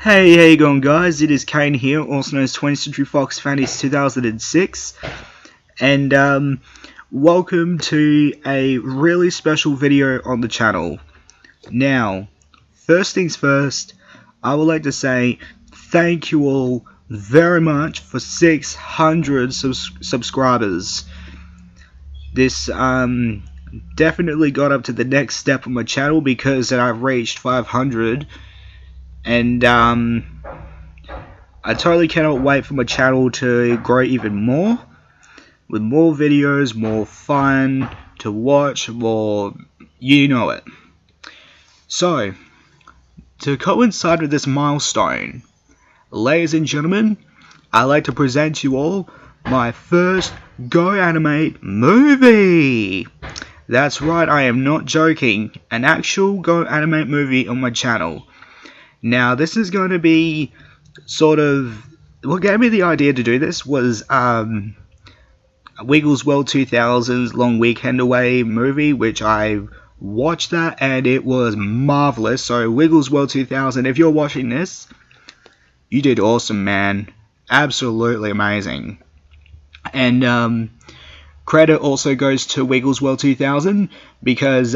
Hey, how you going, guys? It is Kane here, also known as 20th Century Fox Fanny's 2006, and welcome to a really special video on the channel. Now, first things first, I would like to say thank you all very much for 600 subscribers. This definitely got up to the next step of my channel because I've reached 500. And I totally cannot wait for my channel to grow even more, with more videos, more fun to watch, more, you know it. So, to coincide with this milestone, ladies and gentlemen, I'd like to present to you all my first Go Animate movie. That's right, I am not joking, an actual Go Animate movie on my channel. Now, this is going to be sort of, what gave me the idea to do this was Wiggles World 2000's Long Weekend Away movie, which I watched that and it was marvelous. So Wiggles World 2000, if you're watching this, you did awesome, man. Absolutely amazing. And credit also goes to Wiggles World 2000 because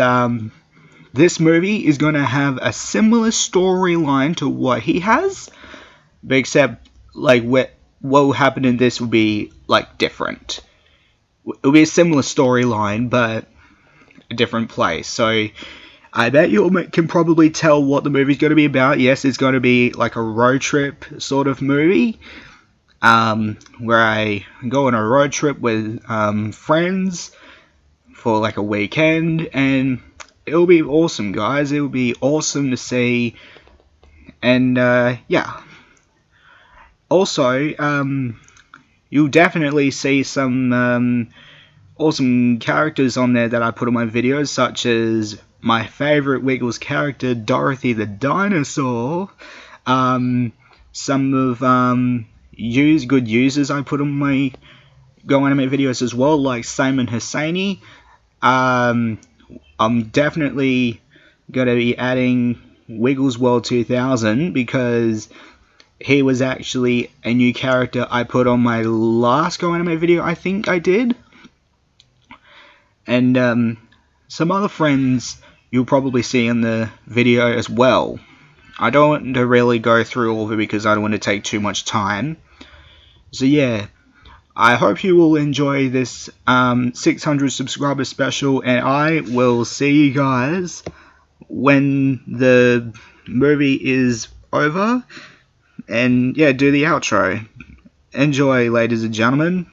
this movie is going to have a similar storyline to what he has, but except like what will happen in this will be like different. It'll be a similar storyline, but a different place. So I bet you can probably tell what the movie's going to be about. Yes, it's going to be like a road trip sort of movie, where I go on a road trip with friends for like a weekend, and it'll be awesome, guys. It'll be awesome to see. And yeah, also you'll definitely see some awesome characters on there that I put on my videos, such as my favorite Wiggles character, Dorothy the dinosaur. Some of good users I put on my Go Animate videos as well, like Simon Husseini. I'm definitely going to be adding Wiggles World 2000 because he was actually a new character I put on my last Go Anime video, I think I did. And some other friends you'll probably see in the video as well. I don't want to really go through all of it because I don't want to take too much time. So yeah, I hope you will enjoy this 600 subscriber special, and I will see you guys when the movie is over. And yeah, do the outro. Enjoy, ladies and gentlemen.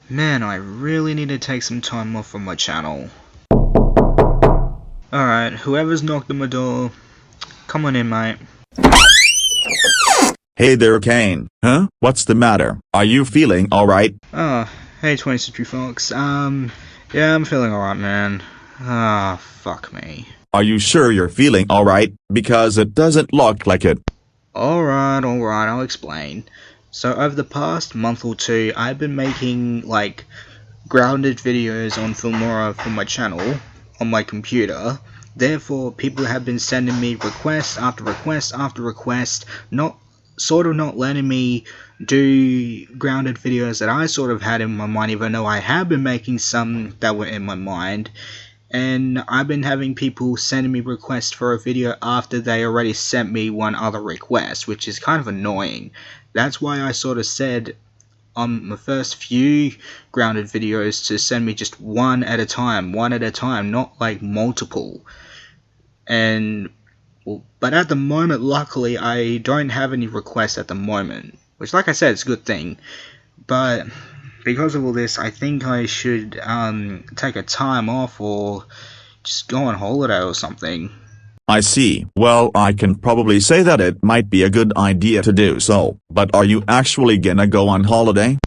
Man, I really need to take some time off from my channel. Alright, whoever's knocked on my door, come on in, mate. Hey there, Kane. Huh? What's the matter? Are you feeling alright? Oh, hey 20th Century Fox. Yeah, I'm feeling alright, man. Ah, fuck me. Are you sure you're feeling alright? Because it doesn't look like it. Alright, I'll explain. So over the past month or two, I've been making like grounded videos on Filmora for my channel on my computer. Therefore, people have been sending me request after request after request, not letting me do grounded videos that I sort of had in my mind, even though I have been making some that were in my mind. And I've been having people sending me requests for a video after they already sent me one other request, which is kind of annoying. That's why I sort of said on my first few grounded videos to send me just one at a time, not like multiple. And well, but at the moment, luckily, I don't have any requests at the moment, which, like I said, it's a good thing. But because of all this, I think I should take a time off or just go on holiday or something. I see. Well, I can probably say that it might be a good idea to do so, but are you actually gonna go on holiday?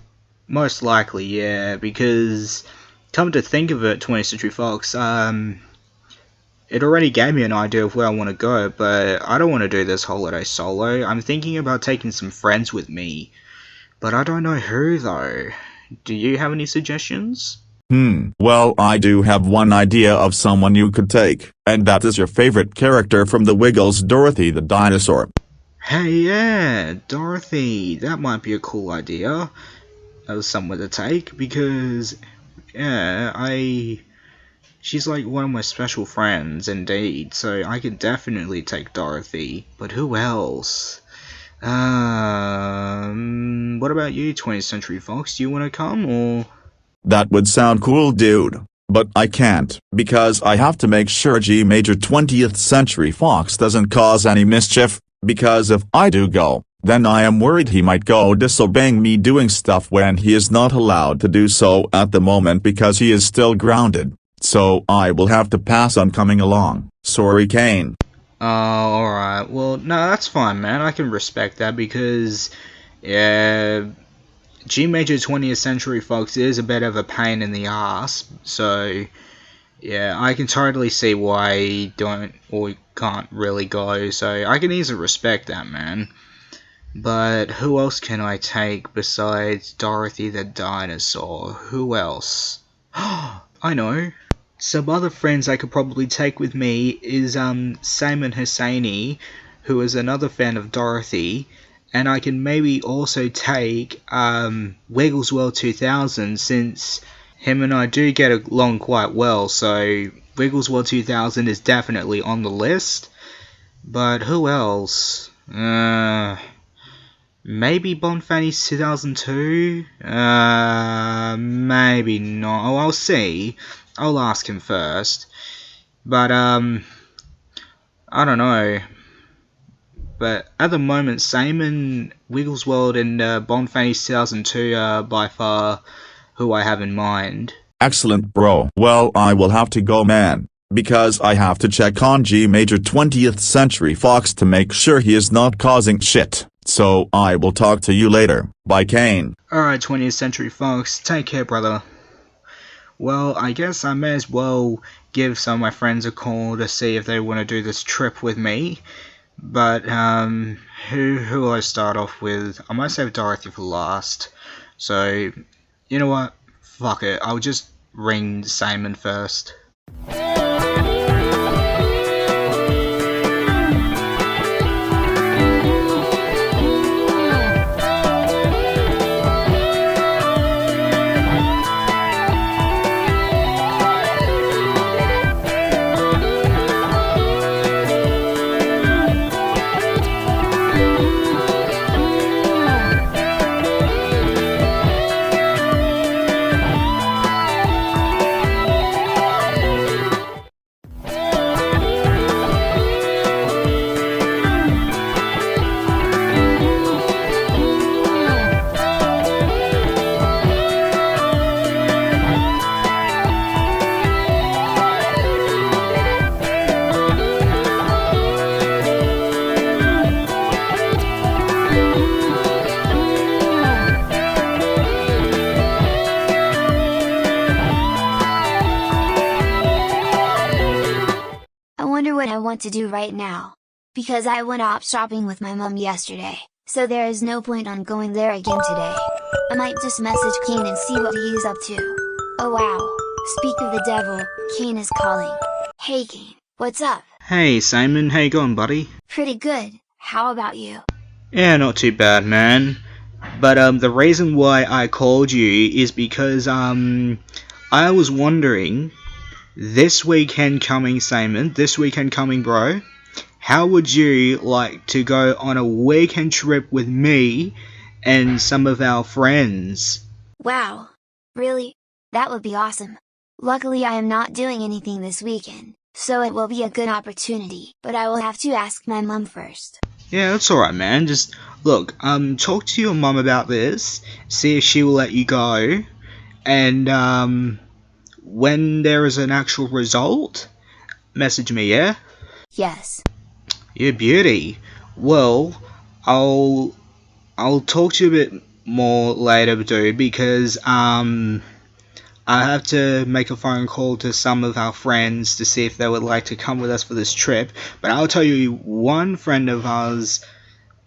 Most likely, yeah, because come to think of it, 20th Century Fox, it already gave me an idea of where I want to go, but I don't want to do this holiday solo. I'm thinking about taking some friends with me, but I don't know who though. Do you have any suggestions? Well, I do have one idea of someone you could take, and that is your favorite character from the Wiggles, Dorothy the dinosaur. Hey, yeah, Dorothy. That might be a cool idea of someone to take, because, yeah, she's like one of my special friends, indeed, so I could definitely take Dorothy. But who else? What about you, 20th Century Fox? Do you want to come, or...? That would sound cool, dude. But I can't, because I have to make sure G Major 20th Century Fox doesn't cause any mischief, because if I do go, then I am worried he might go disobeying me doing stuff when he is not allowed to do so at the moment because he is still grounded. So I will have to pass on coming along. Sorry, Kane. Oh, alright. Well, no, that's fine, man. I can respect that because, yeah, G Major 20th Century Fox is a bit of a pain in the ass. So, yeah, I can totally see why you don't or can't really go. So, I can easily respect that, man. But who else can I take besides Dorothy the dinosaur? Who else? I know. Some other friends I could probably take with me is Simon Husseini, who is another fan of Dorothy, and I can maybe also take Wiggles World 2000 since him and I do get along quite well, so Wiggles World 2000 is definitely on the list. But who else? Maybe Bonfanny's 2002? Maybe not. Oh, I'll see. I'll ask him first. But, I don't know. But at the moment, Simon, Wiggles World, and Bonfanny's 2002 are by far who I have in mind. Excellent, bro. Well, I will have to go, man, because I have to check on G Major 20th Century Fox to make sure he is not causing shit. So I will talk to you later. Bye, Kane. Alright, 20th Century Fox. Take care, brother. Well, I guess I may as well give some of my friends a call to see if they want to do this trip with me. But, who will I start off with? I might save Dorothy for last. So, you know what? Fuck it. I'll just ring Simon first. What I want to do right now. Because I went op shopping with my mom yesterday, so there is no point on going there again today. I might just message Kane and see what he is up to. Oh wow, speak of the devil, Kane is calling. Hey Kane, what's up? Hey Simon, how you going, buddy? Pretty good, how about you? Yeah, not too bad, man. But the reason why I called you is because I was wondering, this weekend coming, Simon, this weekend coming, bro, how would you like to go on a weekend trip with me and some of our friends? Wow, really? That would be awesome. Luckily I am not doing anything this weekend, so it will be a good opportunity, but I will have to ask my mom first. Yeah, that's alright, man. Just, look, talk to your mum about this, see if she will let you go, and, when there is an actual result, message me, yeah? Yes. You beauty. Well, I'll talk to you a bit more later, dude, because I have to make a phone call to some of our friends to see if they would like to come with us for this trip. But I'll tell you one friend of ours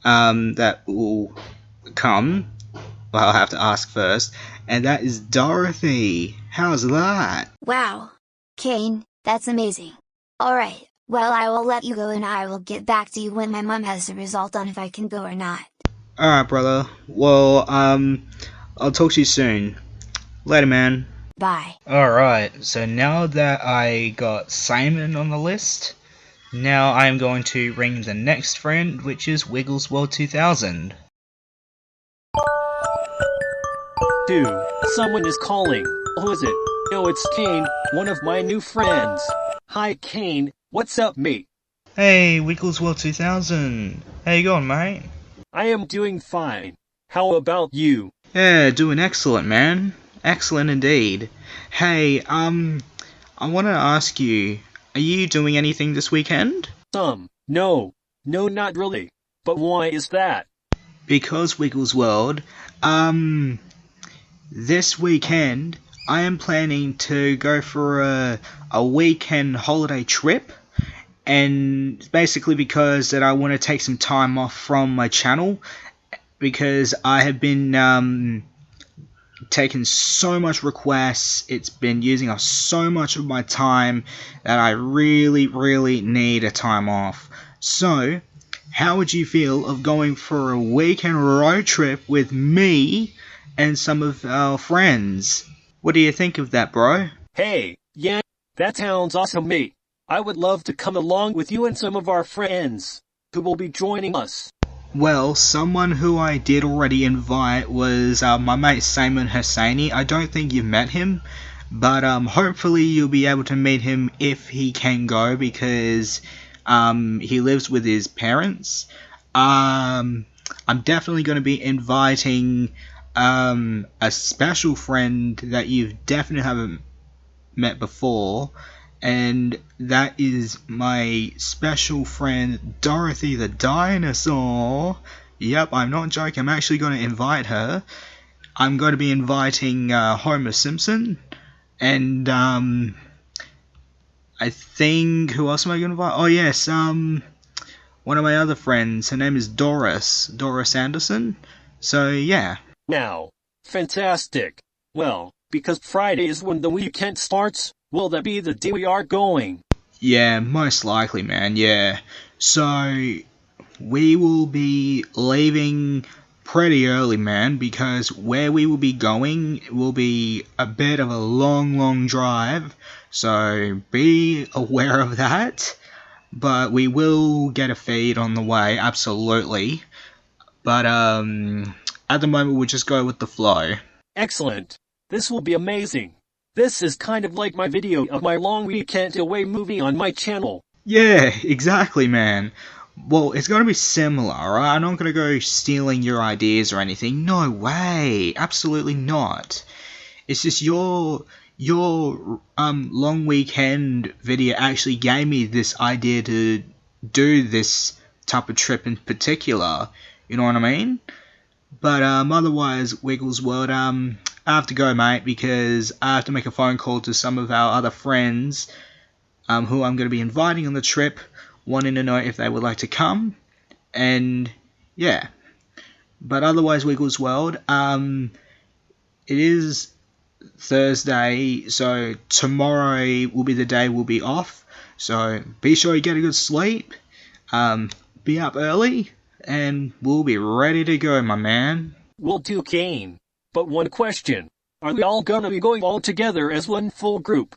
that will come. Well, I'll have to ask first, and that is Dorothy. How's that? Wow. Kane, that's amazing. Alright, well I will let you go and I will get back to you when my mom has the result on if I can go or not. Alright, brother. Well, I'll talk to you soon. Later, man. Bye. Alright, so now that I got Simon on the list, now I'm going to ring the next friend, which is Wiggles World 2000. Dude, someone is calling. Who is it? Oh, it's Kane, one of my new friends. Hi, Kane. What's up, mate? Hey, Wiggles World 2000. How you going, mate? I am doing fine. How about you? Yeah, doing excellent, man. Excellent indeed. Hey, I want to ask you, are you doing anything this weekend? No, not really. But why is that? Because Wiggles World, this weekend I am planning to go for a weekend holiday trip, and basically because that I want to take some time off from my channel because I have been taking so much requests, it's been using up so much of my time that I really need a time off. So, how would you feel of going for a weekend road trip with me and some of our friends? What do you think of that, bro? Hey, yeah, that sounds awesome, mate. I would love to come along with you and some of our friends who will be joining us. Well, someone who I did already invite was my mate Simon Hosseini. I don't think you've met him, but hopefully you'll be able to meet him if he can go because he lives with his parents. I'm definitely going to be inviting a special friend that you've definitely haven't met before, and that is my special friend Dorothy the dinosaur. Yep, I'm not joking, I'm actually going to invite her. I'm going to be inviting Homer Simpson, and I think, who else am I going to invite? Oh yes, one of my other friends, her name is Doris Anderson. So yeah. Now, fantastic. Well, because Friday is when the weekend starts, will that be the day we are going? Yeah, most likely, man, yeah. So, we will be leaving pretty early, man, because where we will be going will be a bit of a long drive, so be aware of that. But we will get a feed on the way, absolutely. But, at the moment, we'll just go with the flow. Excellent. This will be amazing. This is kind of like my video of my long weekend away movie on my channel. Yeah, exactly, man. Well, it's going to be similar, alright? I'm not going to go stealing your ideas or anything. No way. Absolutely not. It's just your long weekend video actually gave me this idea to do this type of trip in particular. You know what I mean? But otherwise, Wiggles World, I have to go, mate, because I have to make a phone call to some of our other friends who I'm going to be inviting on the trip, wanting to know if they would like to come, and yeah. But otherwise, Wiggles World, it is Thursday, so tomorrow will be the day we'll be off, so be sure you get a good sleep, be up early, and we'll be ready to go, my man. Will do, Kane. But one question. Are we all gonna be going all together as one full group?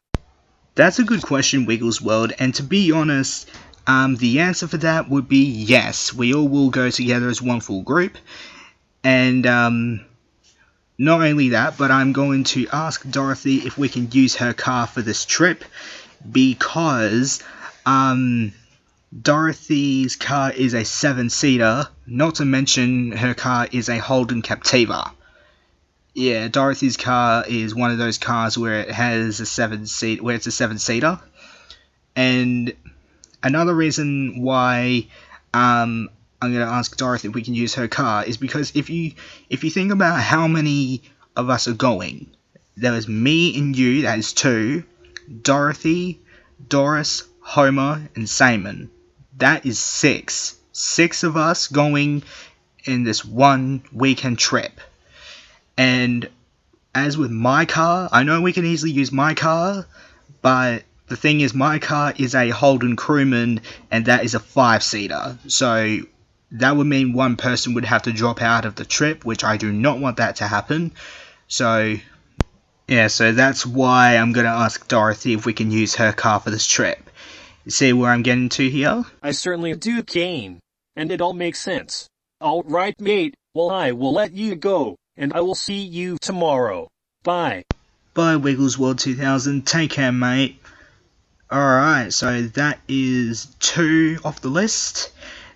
That's a good question, Wiggles World, and to be honest, the answer for that would be yes. We all will go together as one full group, and not only that, but I'm going to ask Dorothy if we can use her car for this trip, because Dorothy's car is a 7-seater, not to mention her car is a Holden Captiva. Yeah, Dorothy's car is one of those cars where it has a 7-seater, And another reason why I'm going to ask Dorothy if we can use her car is because if you think about how many of us are going, there was me and you, that is 2, Dorothy, Doris, Homer, and Simon. That is 6. 6 of us going in this one weekend trip. And as with my car, I know we can easily use my car, but the thing is, my car is a Holden Crewman, and that is a 5-seater. So that would mean one person would have to drop out of the trip, which I do not want that to happen. So yeah, so that's why I'm going to ask Dorothy if we can use her car for this trip. See where I'm getting to here? I certainly do, Kane. And it all makes sense. Alright, mate. Well, I will let you go, and I will see you tomorrow. Bye. Bye, Wiggles World 2000. Take care, mate. Alright, so that is 2 off the list.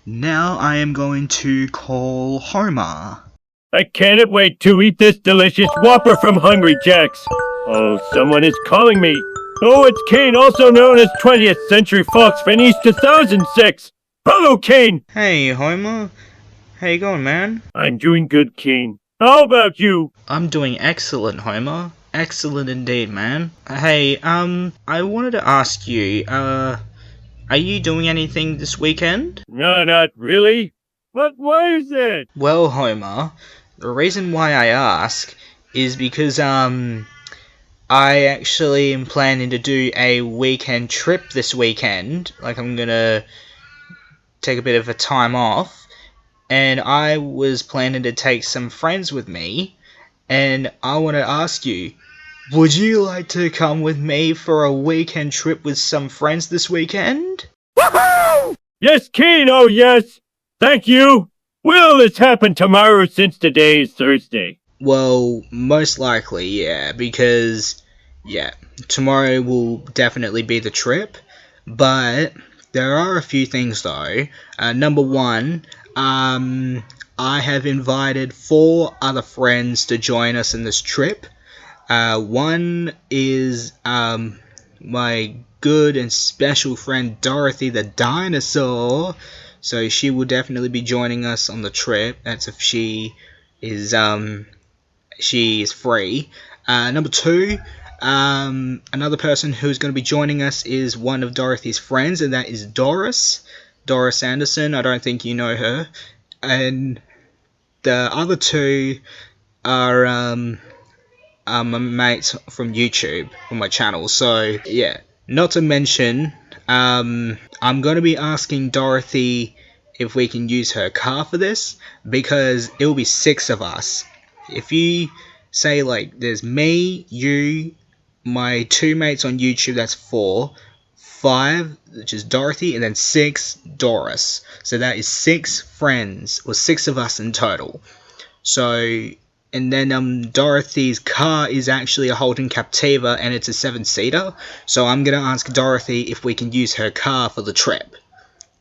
Now I am going to call Homer. I cannot wait to eat this delicious Whopper from Hungry Jack's. Oh, someone is calling me. Oh, it's Kane, also known as 20th Century Fox fan East 2006. Hello, Kane. Hey, Homer. How you going, man? I'm doing good, Kane. How about you? I'm doing excellent, Homer. Excellent indeed, man. Hey, I wanted to ask you, are you doing anything this weekend? No, not really. But why is that? Well, Homer, the reason why I ask is because, I actually am planning to do a weekend trip this weekend. Like, I'm gonna take a bit of a time off. And I was planning to take some friends with me. And I want to ask you, would you like to come with me for a weekend trip with some friends this weekend? Woohoo! Yes, Kane, oh yes! Thank you! Will this happen tomorrow since today is Thursday? Well, most likely, yeah, because, yeah, tomorrow will definitely be the trip, but there are a few things though. Number 1, I have invited 4 other friends to join us in this trip. One is my good and special friend Dorothy the dinosaur, so she will definitely be joining us on the trip. That's if she is free. Number 2, another person who's going to be joining us is one of Dorothy's friends, and that is Doris Anderson. I don't think you know her. And the other 2 are my mates from YouTube, from my channel. So yeah, not to mention, I'm going to be asking Dorothy if we can use her car for this, because it will be 6 of us. If you say, like, there's me, you, my 2 mates on YouTube, that's 4, 5, which is Dorothy, and then 6, Doris. So that is 6 friends, or 6 of us in total. So, and then Dorothy's car is actually a Holden Captiva, and it's a 7-seater. So I'm going to ask Dorothy if we can use her car for the trip.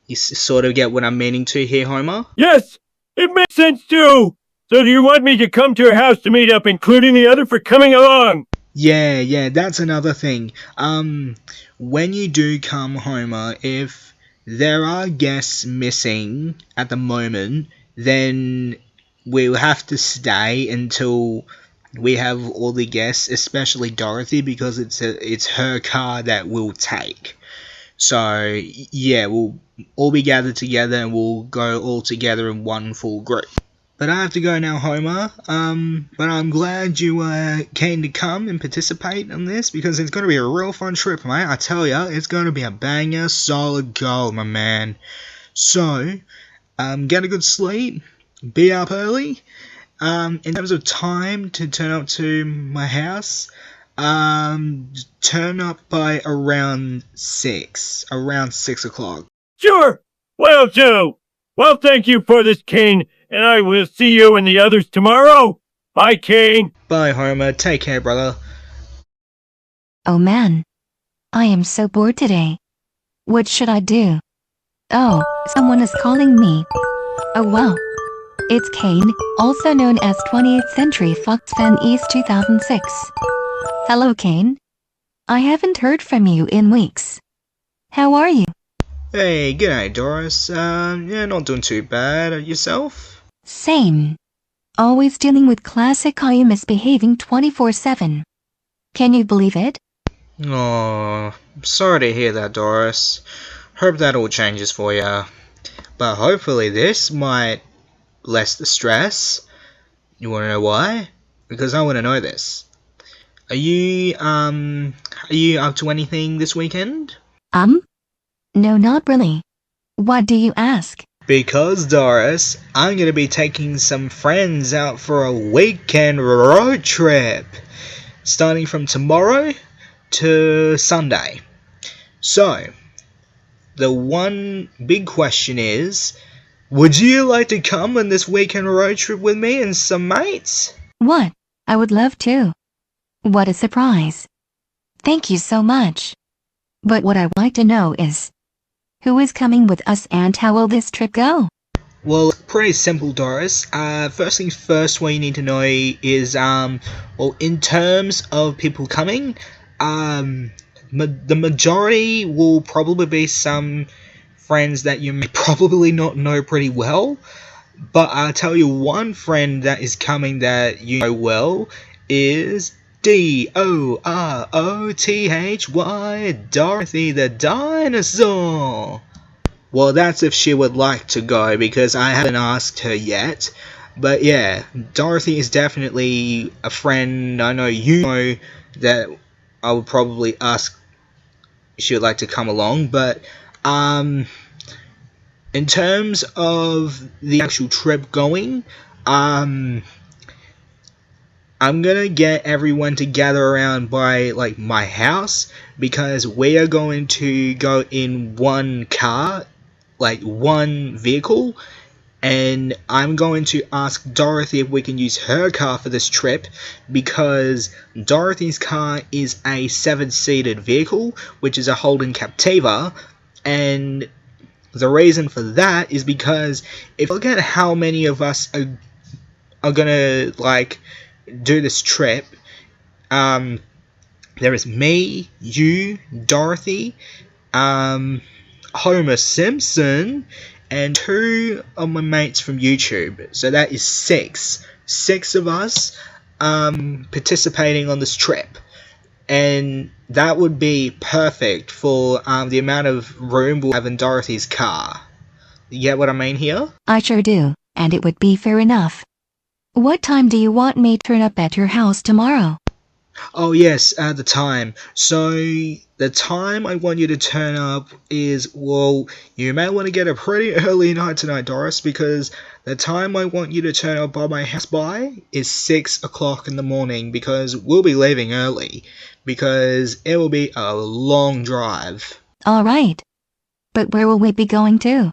You sort of get what I'm meaning to here, Homer? Yes! It makes sense too! So do you want me to come to your house to meet up, including the other for coming along? Yeah, that's another thing. When you do come, Homer, if there are guests missing at the moment, then we'll have to stay until we have all the guests, especially Dorothy, because it's her car that we'll take. So, yeah, we'll all be gathered together and we'll go all together in one full group. But I have to go now, Homer. But I'm glad you came to come and participate in this, because it's going to be a real fun trip, mate. I tell ya, it's going to be a banger, solid gold, my man. So, get a good sleep, be up early. In terms of time to turn up to my house, turn up by around 6 o'clock. Sure! Will do! Well, thank you for this, Kane, and I will see you and the others tomorrow. Bye, Kane. Bye, Homer. Take care, brother. Oh man. I am so bored today. What should I do? Oh, someone is calling me. Oh wow. It's Kane, also known as 20th Century Fox fan East 2006. Hello, Kane. I haven't heard from you in weeks. How are you? Hey, g'day Doris. Yeah, not doing too bad. Yourself? Same. Always dealing with classic I am misbehaving 24/7. Can you believe it? Oh, sorry to hear that, Doris. Hope that all changes for ya. But hopefully this might less the stress. You wanna know why? Because I wanna know this. Are you up to anything this weekend? No, not really. What do you ask? Because, Doris, I'm gonna be taking some friends out for a weekend road trip. Starting from tomorrow to Sunday. So, the one big question is, would you like to come on this weekend road trip with me and some mates? What? I would love to. What a surprise. Thank you so much. But what I'd like to know is, who is coming with us and how will this trip go? Well, pretty simple, Doris. First things first, what you need to know is, well, in terms of people coming, the majority will probably be some friends that you may probably not know pretty well. But I'll tell you one friend that is coming that you know well is Dorothy, Dorothy the dinosaur. Well, that's if she would like to go, because I haven't asked her yet. But yeah, Dorothy is definitely a friend I know you know that I would probably ask if she would like to come along. But in terms of the actual trip going, I'm gonna get everyone to gather around by like my house, because we are going to go in one car, like one vehicle, and I'm going to ask Dorothy if we can use her car for this trip, because Dorothy's car is a 7-seated vehicle, which is a Holden Captiva, and the reason for that is because if you look at how many of us are gonna like do this trip, there is me, you, Dorothy, Homer Simpson, and 2 of my mates from YouTube. So that is 6 of us participating on this trip, and that would be perfect for the amount of room we'll have in Dorothy's car. You get what I mean here? I sure do, and it would be fair enough. What time do you want me to turn up at your house tomorrow? Oh yes, the time. So the time I want you to turn up is, well, you may want to get a pretty early night tonight, Doris, because the time I want you to turn up by my house by is 6 o'clock in the morning, because we'll be leaving early, because it will be a long drive. Alright. But where will we be going to?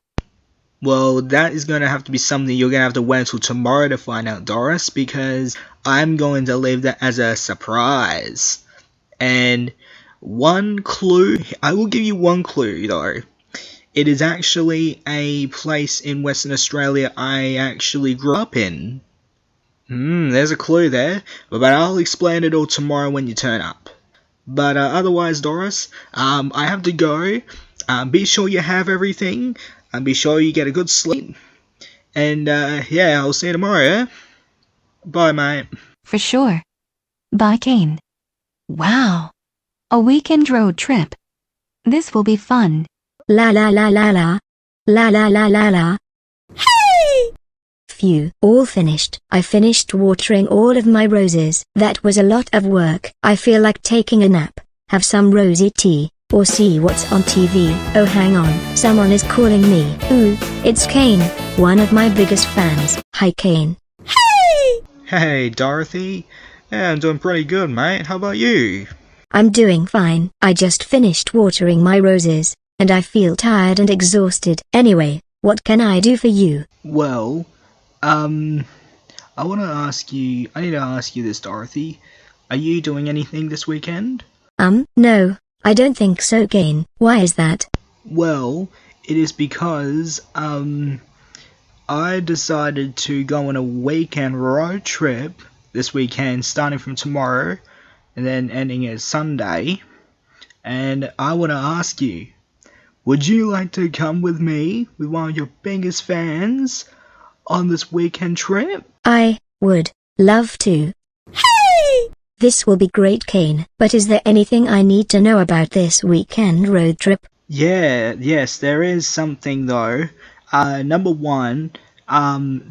Well, that is going to have to be something you're going to have to wait until tomorrow to find out, Doris, because I'm going to leave that as a surprise. And one clue, I will give you one clue though. It is actually a place in Western Australia I actually grew up in. There's a clue there, but I'll explain it all tomorrow when you turn up. But otherwise, Doris, I have to go. Be sure you have everything. And be sure you get a good sleep. And yeah, I'll see you tomorrow, yeah? Bye, mate. For sure. Bye, Kane. Wow. A weekend road trip. This will be fun. La la la la la. La la la la la. Hey! Phew, all finished. I finished watering all of my roses. That was a lot of work. I feel like taking a nap, have some rosy tea, or see what's on TV. Oh, hang on, someone is calling me. Ooh, it's Kane, one of my biggest fans. Hi, Kane. Hey! Hey, Dorothy. Yeah, I'm doing pretty good, mate. How about you? I'm doing fine. I just finished watering my roses, and I feel tired and exhausted. Anyway, what can I do for you? Well, I need to ask you this, Dorothy. Are you doing anything this weekend? No. I don't think so, Kane. Why is that? Well, it is because, I decided to go on a weekend road trip this weekend, starting from tomorrow, and then ending at Sunday, and I want to ask you, would you like to come with me, with one of your biggest fans, on this weekend trip? I would love to. Hey! This will be great, Kane, but is there anything I need to know about this weekend road trip? Yes, there is something though. Number one,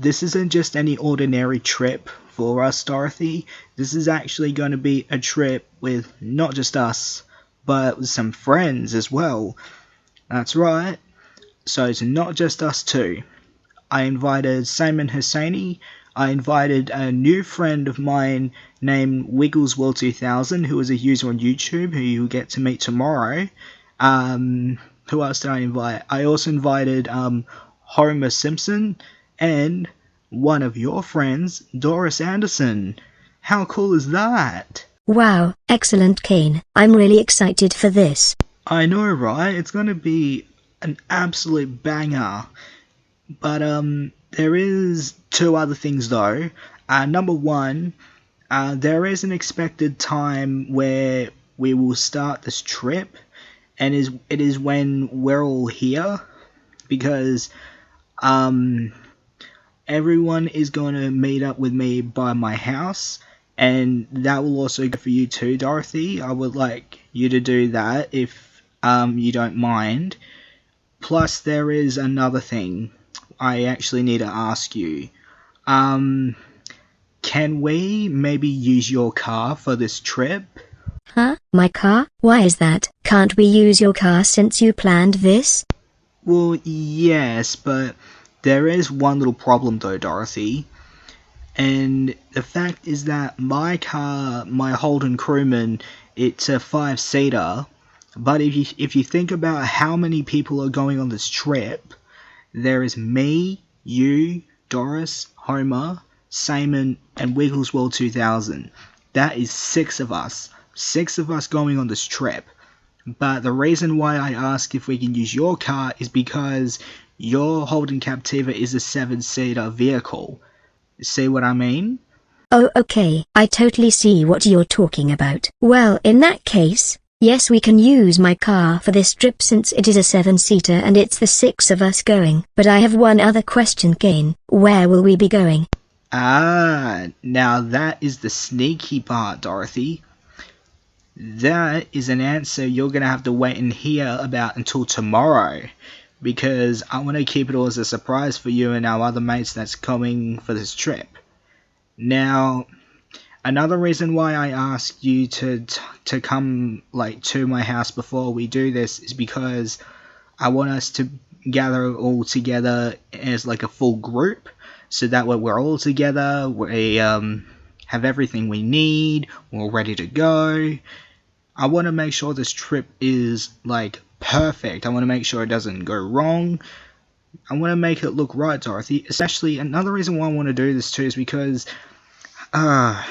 this isn't just any ordinary trip for us, Dorothy. This is actually going to be a trip with not just us, but with some friends as well. That's right. So it's not just us two. I invited Simon Husseini. I invited a new friend of mine named Wigglesworld2000, who is a user on YouTube, who you'll get to meet tomorrow. Who else did I invite? I also invited Homer Simpson and one of your friends, Doris Anderson. How cool is that? Wow, excellent, Kane. I'm really excited for this. I know, right? It's going to be an absolute banger. But there is two other things though. Number one, there is an expected time where we will start this trip, and it is when we're all here, because everyone is going to meet up with me by my house, and that will also go for you too, Dorothy. I would like you to do that if you don't mind. Plus, there is another thing I actually need to ask you. Can we maybe use your car for this trip? Huh? My car? Why is that? Can't we use your car since you planned this? Well, yes, but there is one little problem though, Dorothy. And the fact is that my car, my Holden Crewman, it's a 5-seater. But if you think about how many people are going on this trip, there is me, you, Doris, Homer, Simon, and Wigglesworld2000. That is 6 of us. 6 of us going on this trip. But the reason why I ask if we can use your car is because your Holden Captiva is a 7-seater vehicle. See what I mean? Oh, okay. I totally see what you're talking about. Well, in that case, yes, we can use my car for this trip since it is a 7-seater and it's the 6 of us going. But I have one other question, Kane. Where will we be going? Now that is the sneaky part, Dorothy. That is an answer you're going to have to wait and hear about until tomorrow, because I want to keep it all as a surprise for you and our other mates that's coming for this trip. Now, another reason why I asked you to come to my house before we do this is because I want us to gather all together as a full group, so that way we're all together, we have everything we need, we're all ready to go. I want to make sure this trip is perfect. I want to make sure it doesn't go wrong. I want to make it look right, Dorothy. Especially another reason why I want to do this too is because I've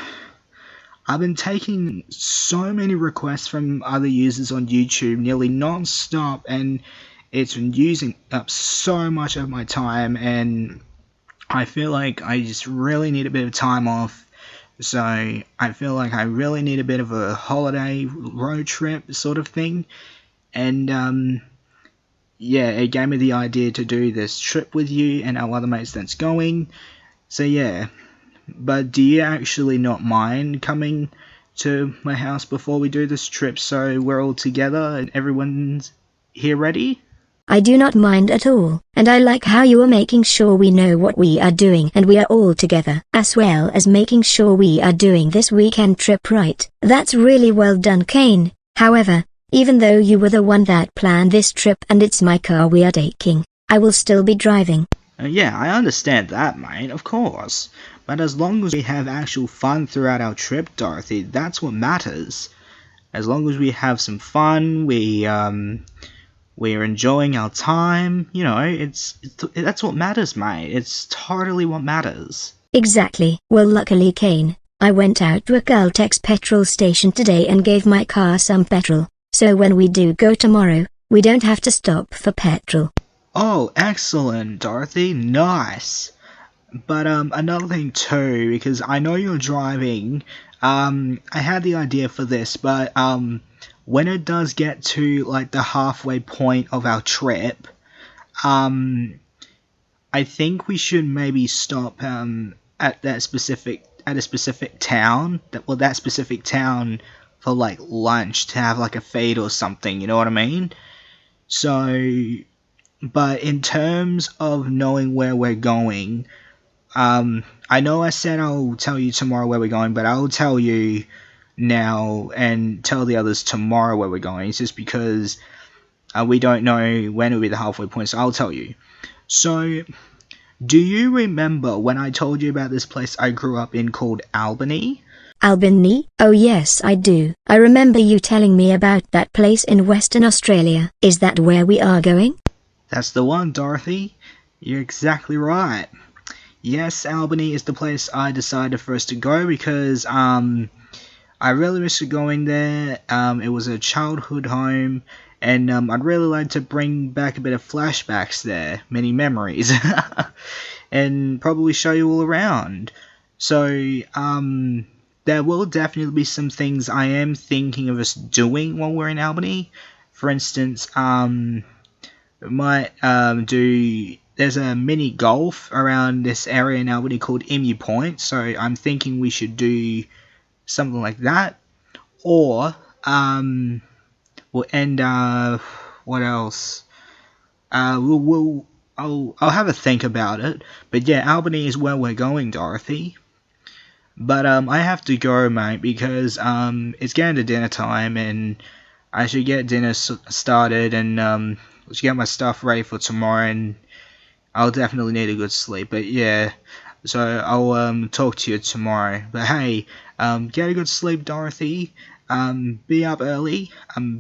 been taking so many requests from other users on YouTube nearly non-stop, and it's been using up so much of my time, and I feel like I just really need a bit of time off. So I feel like I really need a bit of a holiday road trip sort of thing. And yeah, it gave me the idea to do this trip with you and our other mates that's going. So yeah, but do you actually not mind coming to my house before we do this trip so we're all together and everyone's here ready? I do not mind at all, and I like how you are making sure we know what we are doing and we are all together, as well as making sure we are doing this weekend trip right. That's really well done, Kane. However, even though you were the one that planned this trip and it's my car we are taking, I will still be driving. Yeah, I understand that, mate, of course. But as long as we have actual fun throughout our trip, Dorothy, that's what matters. As long as we have some fun, we're enjoying our time, that's what matters, mate. It's totally what matters. Exactly. Well, luckily, Kane, I went out to a Caltex petrol station today and gave my car some petrol, so when we do go tomorrow, we don't have to stop for petrol. Oh, excellent, Dorothy. Nice. But another thing too, because I know you're driving, I had the idea for this, but when it does get to like the halfway point of our trip, I think we should maybe stop at a specific town, that specific town for like lunch, to have like a feed or something, you know what I mean? So, but in terms of knowing where we're going, I know I said I'll tell you tomorrow where we're going, but I'll tell you now and tell the others tomorrow where we're going. It's just because we don't know when it'll be the halfway point, so I'll tell you. So, do you remember when I told you about this place I grew up in called Albany? Albany? Oh yes, I do. I remember you telling me about that place in Western Australia. Is that where we are going? That's the one, Dorothy. You're exactly right. Yes, Albany is the place I decided for us to go because I really miss going there. It was a childhood home, and I'd really like to bring back a bit of flashbacks there, many memories, and probably show you all around. So, there will definitely be some things I am thinking of us doing while we're in Albany. For instance, we might do... There's a mini golf around this area in Albany called Emu Point, so I'm thinking we should do something like that. Or, we'll end, what else? I'll have a think about it. But yeah, Albany is where we're going, Dorothy. But, I have to go, mate, because, it's getting to dinner time, and I should get dinner started, and, I should get my stuff ready for tomorrow, and I'll definitely need a good sleep. But yeah, so I'll, talk to you tomorrow. But hey, get a good sleep, Dorothy. Be up early.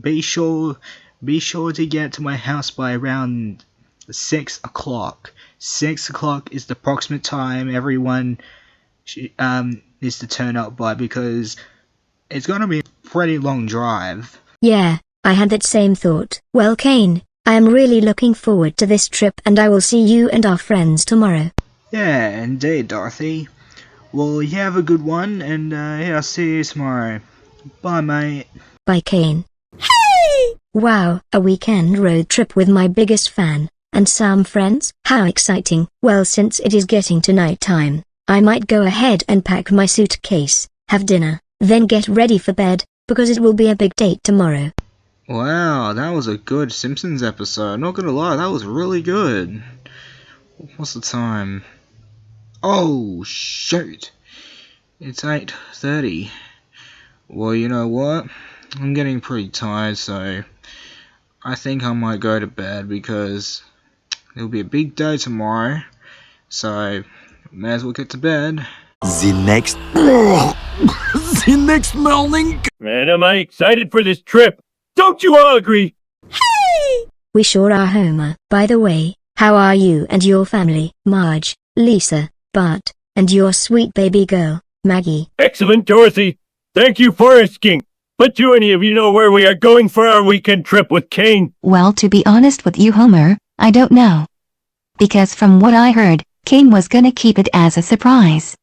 Be sure to get to my house by around 6 o'clock. 6 o'clock is the approximate time everyone needs to turn up by, because it's gonna be a pretty long drive. Yeah, I had that same thought. Well, Kane, I am really looking forward to this trip, and I will see you and our friends tomorrow. Yeah, indeed, Dorothy. Well, you have a good one, and yeah, I'll see you tomorrow. Bye, mate. Bye, Kane. Hey! Wow, a weekend road trip with my biggest fan, and some friends? How exciting. Well, since it is getting to night time, I might go ahead and pack my suitcase, have dinner, then get ready for bed, because it will be a big date tomorrow. Wow, that was a good Simpsons episode. Not gonna lie, that was really good. What's the time? Oh, shoot. It's 8:30. Well, you know what? I'm getting pretty tired, so I think I might go to bed, because it'll be a big day tomorrow. So, may as well get to bed. The next morning. Man, am I excited for this trip. Don't you all agree? Hey! We sure are, Homer. By the way, how are you and your family, Marge, Lisa, Bart, and your sweet baby girl, Maggie? Excellent, Dorothy. Thank you for asking. But do any of you know where we are going for our weekend trip with Kane? Well, to be honest with you, Homer, I don't know. Because from what I heard, Kane was gonna keep it as a surprise.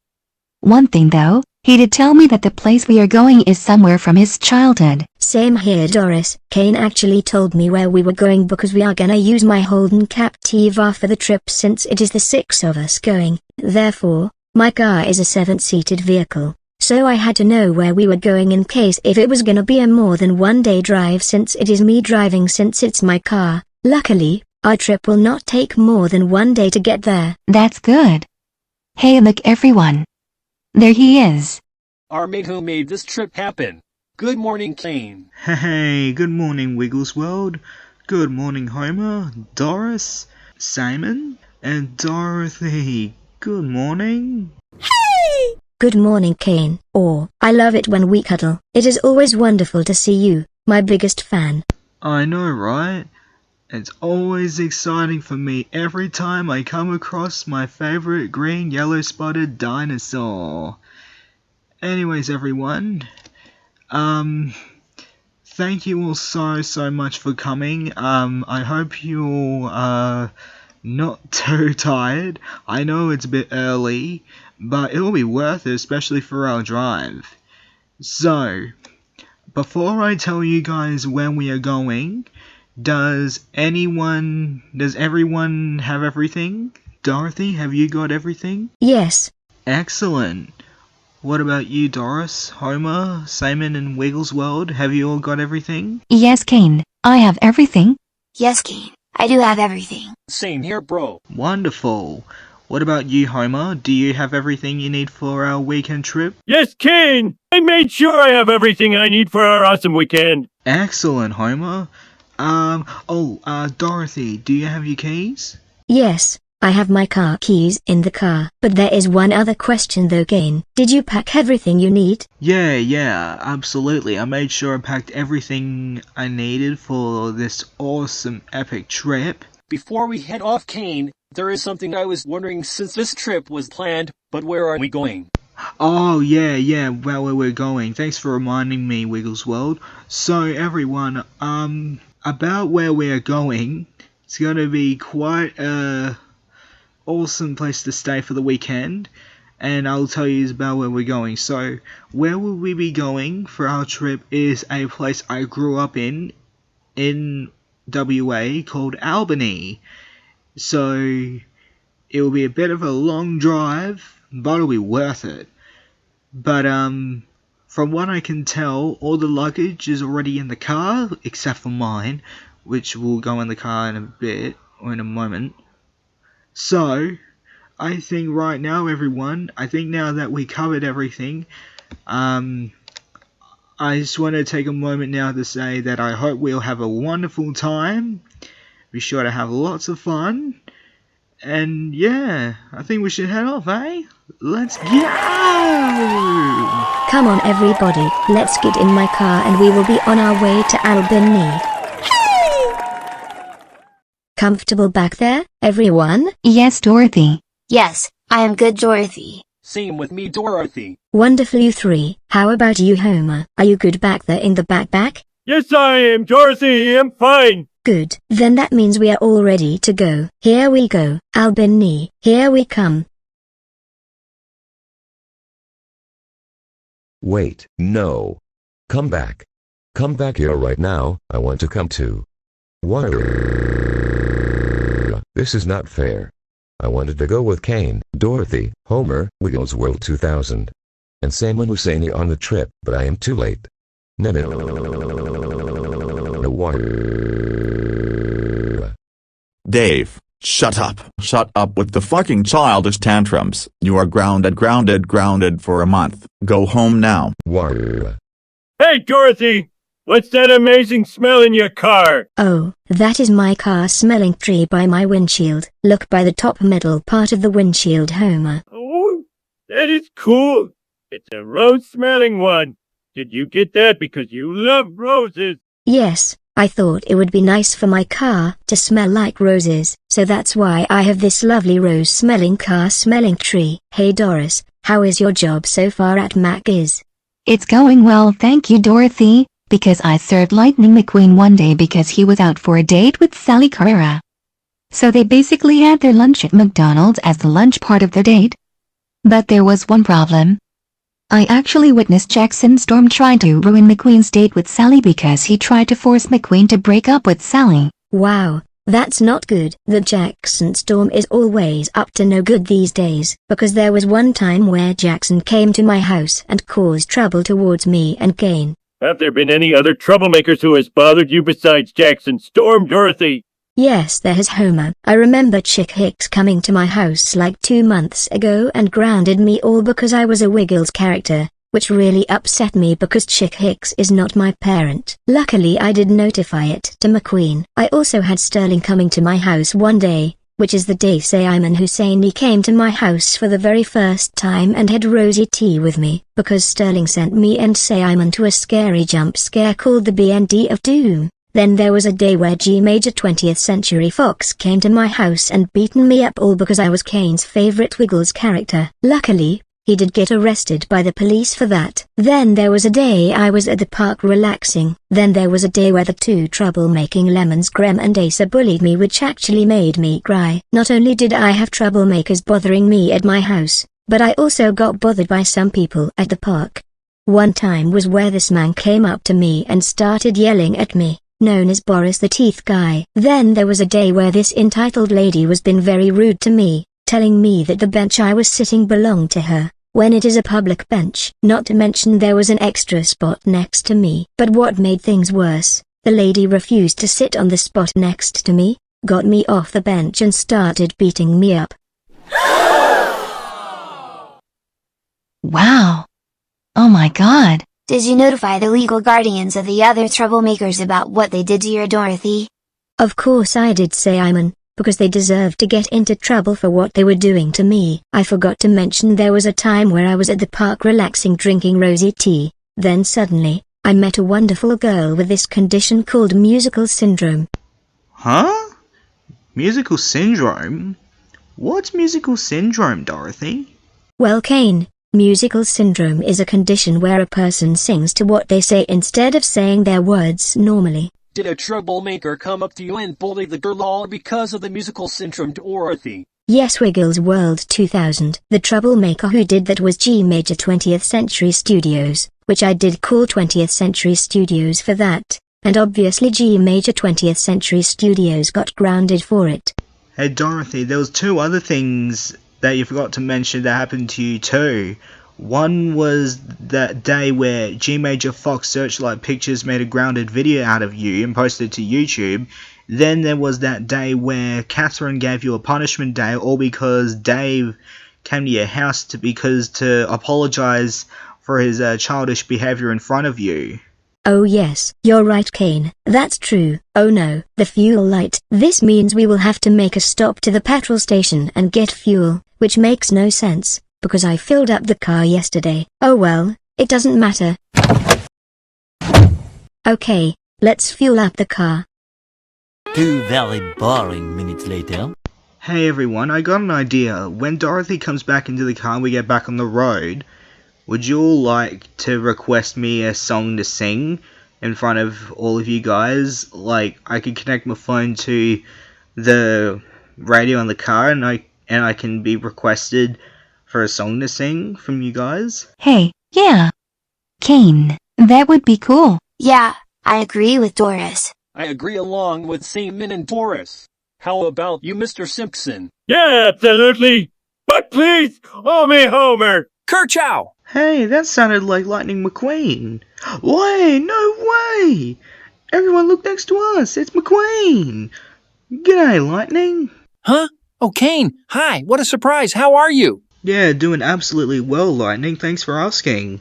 One thing though, he did tell me that the place we are going is somewhere from his childhood. Same here, Doris. Kane actually told me where we were going because we are gonna use my Holden Captiva for the trip, since it is the 6 of us going. Therefore, my car is a 7-seated vehicle. So I had to know where we were going in case if it was gonna be a more than one day drive, since it is me driving, since it's my car. Luckily, our trip will not take more than one day to get there. That's good. Hey, look everyone. There he is. Our mate who made this trip happen. Good morning, Kane. Hey, good morning, Wiggles World. Good morning, Homer, Doris, Simon, and Dorothy. Good morning. Hey! Good morning, Kane. I love it when we cuddle. It is always wonderful to see you, my biggest fan. I know, right? It's always exciting for me every time I come across my favorite green yellow spotted dinosaur. Anyways, everyone, thank you all so much for coming. I hope you all are not too tired. I know it's a bit early, but it'll be worth it, especially for our drive. So, before I tell you guys where we are going, does everyone have everything? Dorothy, have you got everything? Yes. Excellent. What about you, Doris, Homer, Simon, and Wigglesworld? Have you all got everything? Yes, Kane, I have everything. Yes, Kane, I do have everything. Same here, bro. Wonderful. What about you, Homer? Do you have everything you need for our weekend trip? Yes, Kane! I made sure I have everything I need for our awesome weekend. Excellent, Homer. Dorothy, do you have your keys? Yes, I have my car keys in the car. But there is one other question though, Kane. Did you pack everything you need? Yeah, absolutely. I made sure I packed everything I needed for this awesome epic trip. Before we head off, Kane, there is something I was wondering since this trip was planned, but where are we going? Oh, yeah, where we're going. Thanks for reminding me, Wigglesworld. So, everyone, about where we're going, it's going to be quite a awesome place to stay for the weekend, and I'll tell you about where we're going. So, where will we be going for our trip is a place I grew up in WA, called Albany. So, it will be a bit of a long drive, but it'll be worth it. But, from what I can tell, all the luggage is already in the car, except for mine, which will go in the car in a bit, or in a moment. So, I think right now, everyone, now that we covered everything, I just want to take a moment now to say that I hope we'll have a wonderful time. Be sure to have lots of fun. And yeah, I think we should head off, eh? Let's go! Come on everybody, let's get in my car and we will be on our way to Albany. Comfortable back there, everyone? Yes, Dorothy. Yes, I am good, Dorothy. Same with me, Dorothy. Wonderful, you three. How about you, Homer? Are you good back there in the backpack? Yes, I am, Dorothy. I'm fine. Good. Then that means we are all ready to go. Here we go. Albany, here we come. Wait, no. Come back. Come back here right now, I want to come too. What? This is not fair. I wanted to go with Kane, Dorothy, Homer, Wigglesworld 2000, and Salman Husseini on the trip, but I am too late. No. Dave, shut up. Shut up with the fucking childish tantrums. You are grounded for a month. Go home now. Hey, Dorothy! What's that amazing smell in your car? Oh, that is my car smelling tree by my windshield. Look by the top middle part of the windshield, Homer. Oh, that is cool. It's a rose-smelling one. Did you get that because you love roses? Yes, I thought it would be nice for my car to smell like roses, so that's why I have this lovely rose-smelling car smelling tree. Hey Doris, how is your job so far at Mac's? It's going well, thank you, Dorothy, because I served Lightning McQueen one day because he was out for a date with Sally Carrera. So they basically had their lunch at McDonald's as the lunch part of their date. But there was one problem. I actually witnessed Jackson Storm trying to ruin McQueen's date with Sally because he tried to force McQueen to break up with Sally. Wow, that's not good. The Jackson Storm is always up to no good these days, because there was one time where Jackson came to my house and caused trouble towards me and Kane. Have there been any other troublemakers who has bothered you besides Jackson Storm, Dorothy? Yes, there is Homer. I remember Chick Hicks coming to my house like 2 months ago and grounded me all because I was a Wiggles character, which really upset me because Chick Hicks is not my parent. Luckily I did notify it to McQueen. I also had Sterling coming to my house one day, which is the day Salman Husseini came to my house for the very first time and had rosy tea with me, because Sterling sent me and Salman to a scary jump scare called the BND of Doom. Then there was a day where G Major 20th Century Fox came to my house and beaten me up all because I was Kane's favorite Wiggles character. Luckily, he did get arrested by the police for that. Then there was a day I was at the park relaxing. Then there was a day where the two troublemaking lemons Grem and Asa bullied me, which actually made me cry. Not only did I have troublemakers bothering me at my house, but I also got bothered by some people at the park. One time was where this man came up to me and started yelling at me, known as Boris the Teeth Guy. Then there was a day where this entitled lady was being very rude to me, telling me that the bench I was sitting belonged to her, when it is a public bench. Not to mention there was an extra spot next to me. But what made things worse, the lady refused to sit on the spot next to me, got me off the bench and started beating me up. Wow. Oh my god. Did you notify the legal guardians of the other troublemakers about what they did to your Dorothy? Of course I did, Simon, because they deserved to get into trouble for what they were doing to me. I forgot to mention there was a time where I was at the park relaxing drinking rosy tea, then suddenly, I met a wonderful girl with this condition called musical syndrome. Huh? Musical syndrome? What's musical syndrome, Dorothy? Well, Kane, musical syndrome is a condition where a person sings to what they say instead of saying their words normally. Did a troublemaker come up to you and bully the girl all because of the musical syndrome, Dorothy? Yes, Wiggles World 2000. The troublemaker who did that was G Major 20th Century Studios, which I did call 20th Century Studios for that, and obviously G Major 20th Century Studios got grounded for it. Hey Dorothy, there was two other things that you forgot to mention that happened to you too. One was that day where G Major Fox Searchlight Pictures made a grounded video out of you and posted it to YouTube. Then there was that day where Catherine gave you a punishment day, all because Dave came to your house to apologize for his childish behavior in front of you. Oh yes, you're right, Kane. That's true. Oh no, the fuel light. This means we will have to make a stop to the petrol station and get fuel, which makes no sense, because I filled up the car yesterday. Oh well, it doesn't matter. Okay, let's fuel up the car. 2 very boring minutes later. Hey everyone, I got an idea. When Dorothy comes back into the car and we get back on the road, would you all like to request me a song to sing in front of all of you guys? Like, I could connect my phone to the radio in the car and I can be requested for a song to sing from you guys? Hey, yeah. Kane, that would be cool. Yeah, I agree with Doris. I agree along with Simon and Doris. How about you, Mr. Simpson? Yeah, absolutely. But please, call me Homer. Kerchow! Hey, that sounded like Lightning McQueen. Wait, no way! Everyone look next to us, it's McQueen! G'day, Lightning. Huh? Oh, Kane, hi, what a surprise, how are you? Yeah, doing absolutely well, Lightning, thanks for asking.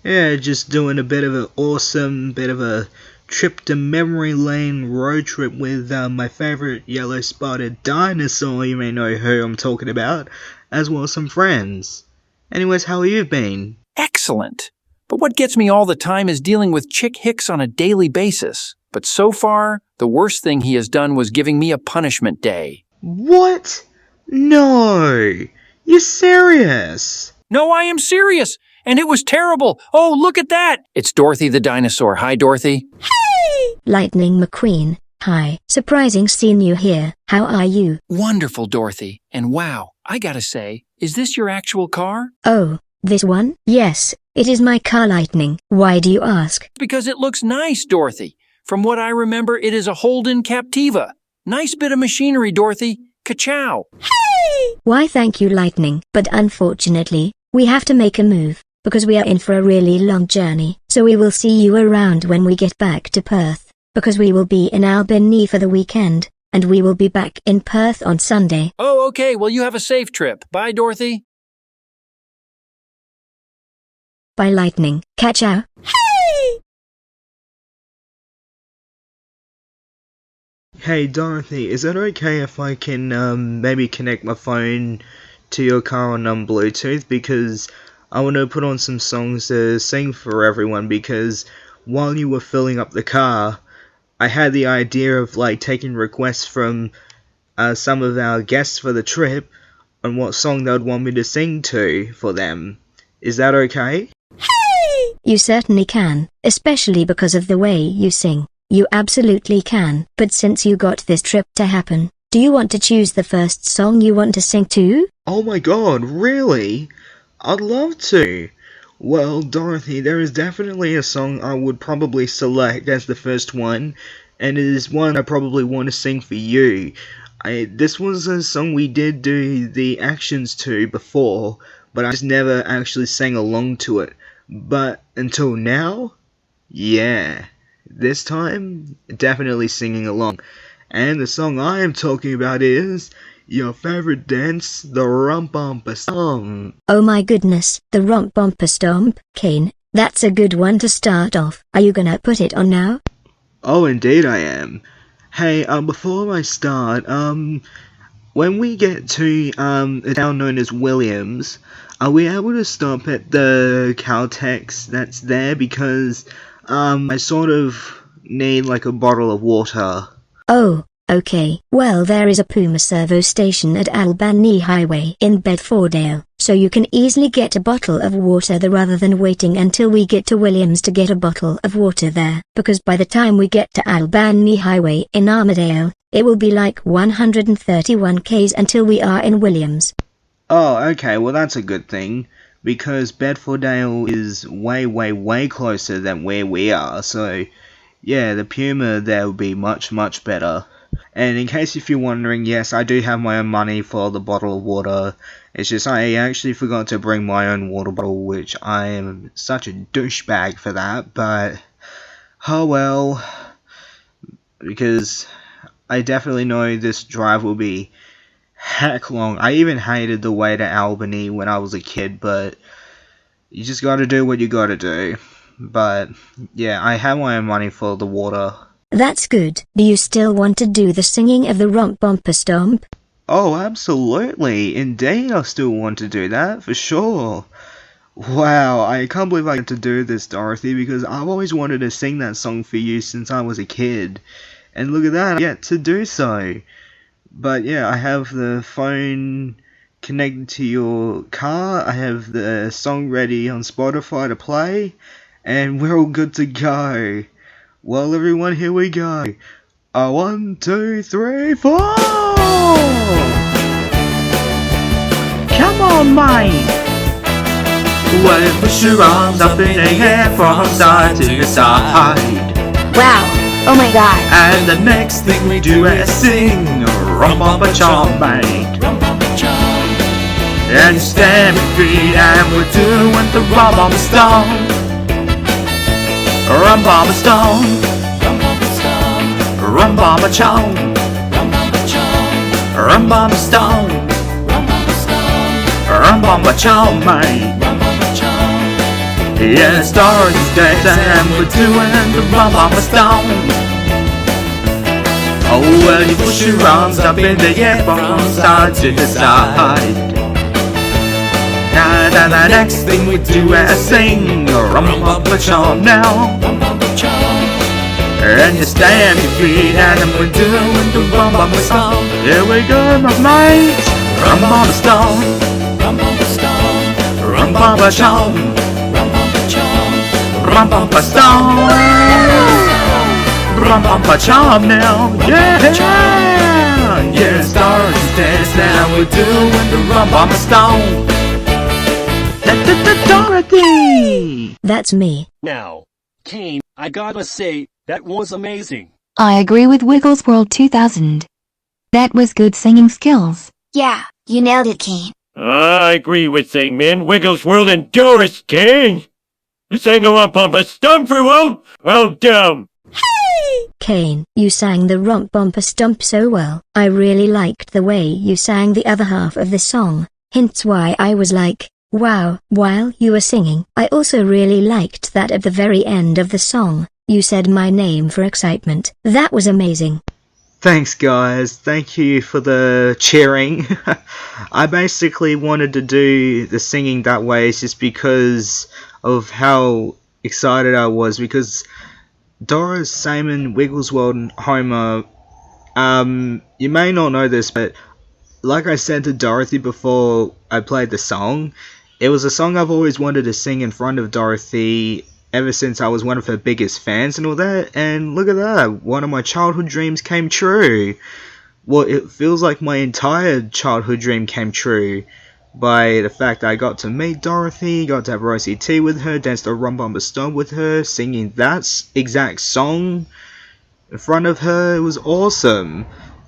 Yeah, just doing a bit of a trip to memory lane road trip with my favourite yellow-spotted dinosaur, you may know who I'm talking about, as well as some friends. Anyways, how have you been? Excellent. But what gets me all the time is dealing with Chick Hicks on a daily basis. But so far, the worst thing he has done was giving me a punishment day. What? No! You're serious? No, I am serious! And it was terrible! Oh, look at that! It's Dorothy the dinosaur. Hi, Dorothy. Hey! Lightning McQueen, hi. Surprising seeing you here. How are you? Wonderful, Dorothy. And wow, I gotta say, is this your actual car? Oh, this one? Yes, it is my car, Lightning. Why do you ask? Because it looks nice, Dorothy. From what I remember, it is a Holden Captiva. Nice bit of machinery, Dorothy. Ka-chow. Hey! Why thank you, Lightning. But unfortunately, we have to make a move, because we are in for a really long journey. So we will see you around when we get back to Perth, because we will be in Albany for the weekend, and we will be back in Perth on Sunday. Oh, okay. Well, you have a safe trip. Bye, Dorothy. Bye, Lightning. Ka-chow. Hey! Hey Dorothy, is it okay if I can maybe connect my phone to your car on Bluetooth, because I want to put on some songs to sing for everyone, because while you were filling up the car, I had the idea of like taking requests from some of our guests for the trip on what song they would want me to sing to for them. Is that okay? Hey! You certainly can, especially because of the way you sing. You absolutely can. But since you got this trip to happen, do you want to choose the first song you want to sing to? Oh my god, really? I'd love to. Well, Dorothy, there is definitely a song I would probably select as the first one, and it is one I probably want to sing for you. This was a song we did do the actions to before, but I just never actually sang along to it. But until now, yeah, this time, definitely singing along. And the song I am talking about is your favorite dance, the Rump Bumper Stomp. Oh my goodness, the Rump Bumper Stomp, Kane, that's a good one to start off. Are you gonna put it on now? Oh, indeed I am. Hey, before I start, when we get to, a town known as Williams, are we able to stop at the Caltex that's there? Because, I sort of need, like, a bottle of water. Oh, okay. Well, there is a Puma servo station at Albany Highway in Bedfordale, so you can easily get a bottle of water there rather than waiting until we get to Williams to get a bottle of water there, because by the time we get to Albany Highway in Armadale, it will be like 131 km until we are in Williams. Oh, okay, well that's a good thing, because Bedfordale is way, way, way closer than where we are, so yeah, the Puma there will be much, much better. And in case if you're wondering, yes, I do have my own money for the bottle of water. It's just I actually forgot to bring my own water bottle, which I am such a douchebag for that, but oh well, because I definitely know this drive will be heck long. I even hated the way to Albany when I was a kid, but you just gotta do what you gotta do. But yeah, I have my own money for the water. That's good. Do you still want to do the singing of the Rump Bumper Stomp? Oh, absolutely. Indeed, I still want to do that, for sure. Wow, I can't believe I get to do this, Dorothy, because I've always wanted to sing that song for you since I was a kid. And look at that, I get to do so. But yeah, I have the phone connected to your car, I have the song ready on Spotify to play, and we're all good to go. Well, everyone, here we go. 1, 2, 3, 4! Come on, mate! Well, push your arms up in the air from side to side. Wow, oh my god. And the next thing we do is sing Rump Bumper Chomp, mate. And stamp your feet and we're doing the Rump Bumper Stomp. Rump Bumper Stomp. Rump Bumper Chomp. Rump Bumper Stomp. Rump Bumper Chomp, mate. Yeah, it's Doris' dance and we're doing the Rump Bumper Stomp. Oh well, you push your arms up in the air from side to side. And the next thing we do is sing Rump Bumper Chomp now. And you stamp your feet and we're doing the Rump Bumper Stomp. Here we go, my mates. Rump Bumper Stomp. Rump Bumper Chomp. Rump Bumper Stomp. Rump Bumper Chomp now. Yeah. Yeah, stars dance now. We're doing the Rump Bumper Stomp. Dorothy! That's me. Now, Kane, I gotta say, that was amazing. I agree with Wiggles World 2000. That was good singing skills. Yeah, you nailed it, Kane. I agree with Singman, Wiggles World, and Doris, Kane. You sang a Rump Bumper Stomp for well done. Kane, you sang the Rump Bumper Stomp so well. I really liked the way you sang the other half of the song. Hence why I was like, wow. While you were singing, I also really liked that at the very end of the song, you said my name for excitement. That was amazing. Thanks guys, thank you for the cheering. I basically wanted to do the singing that way just because of how excited I was, because Doris, Simon, Wigglesworld, and Homer, you may not know this, but like I said to Dorothy before I played the song, it was a song I've always wanted to sing in front of Dorothy ever since I was one of her biggest fans and all that, and look at that, one of my childhood dreams came true. Well, it feels like my entire childhood dream came true, by the fact that I got to meet Dorothy, got to have roasty tea with her, danced a rum bumper stomp with her, singing that exact song in front of her. It was awesome.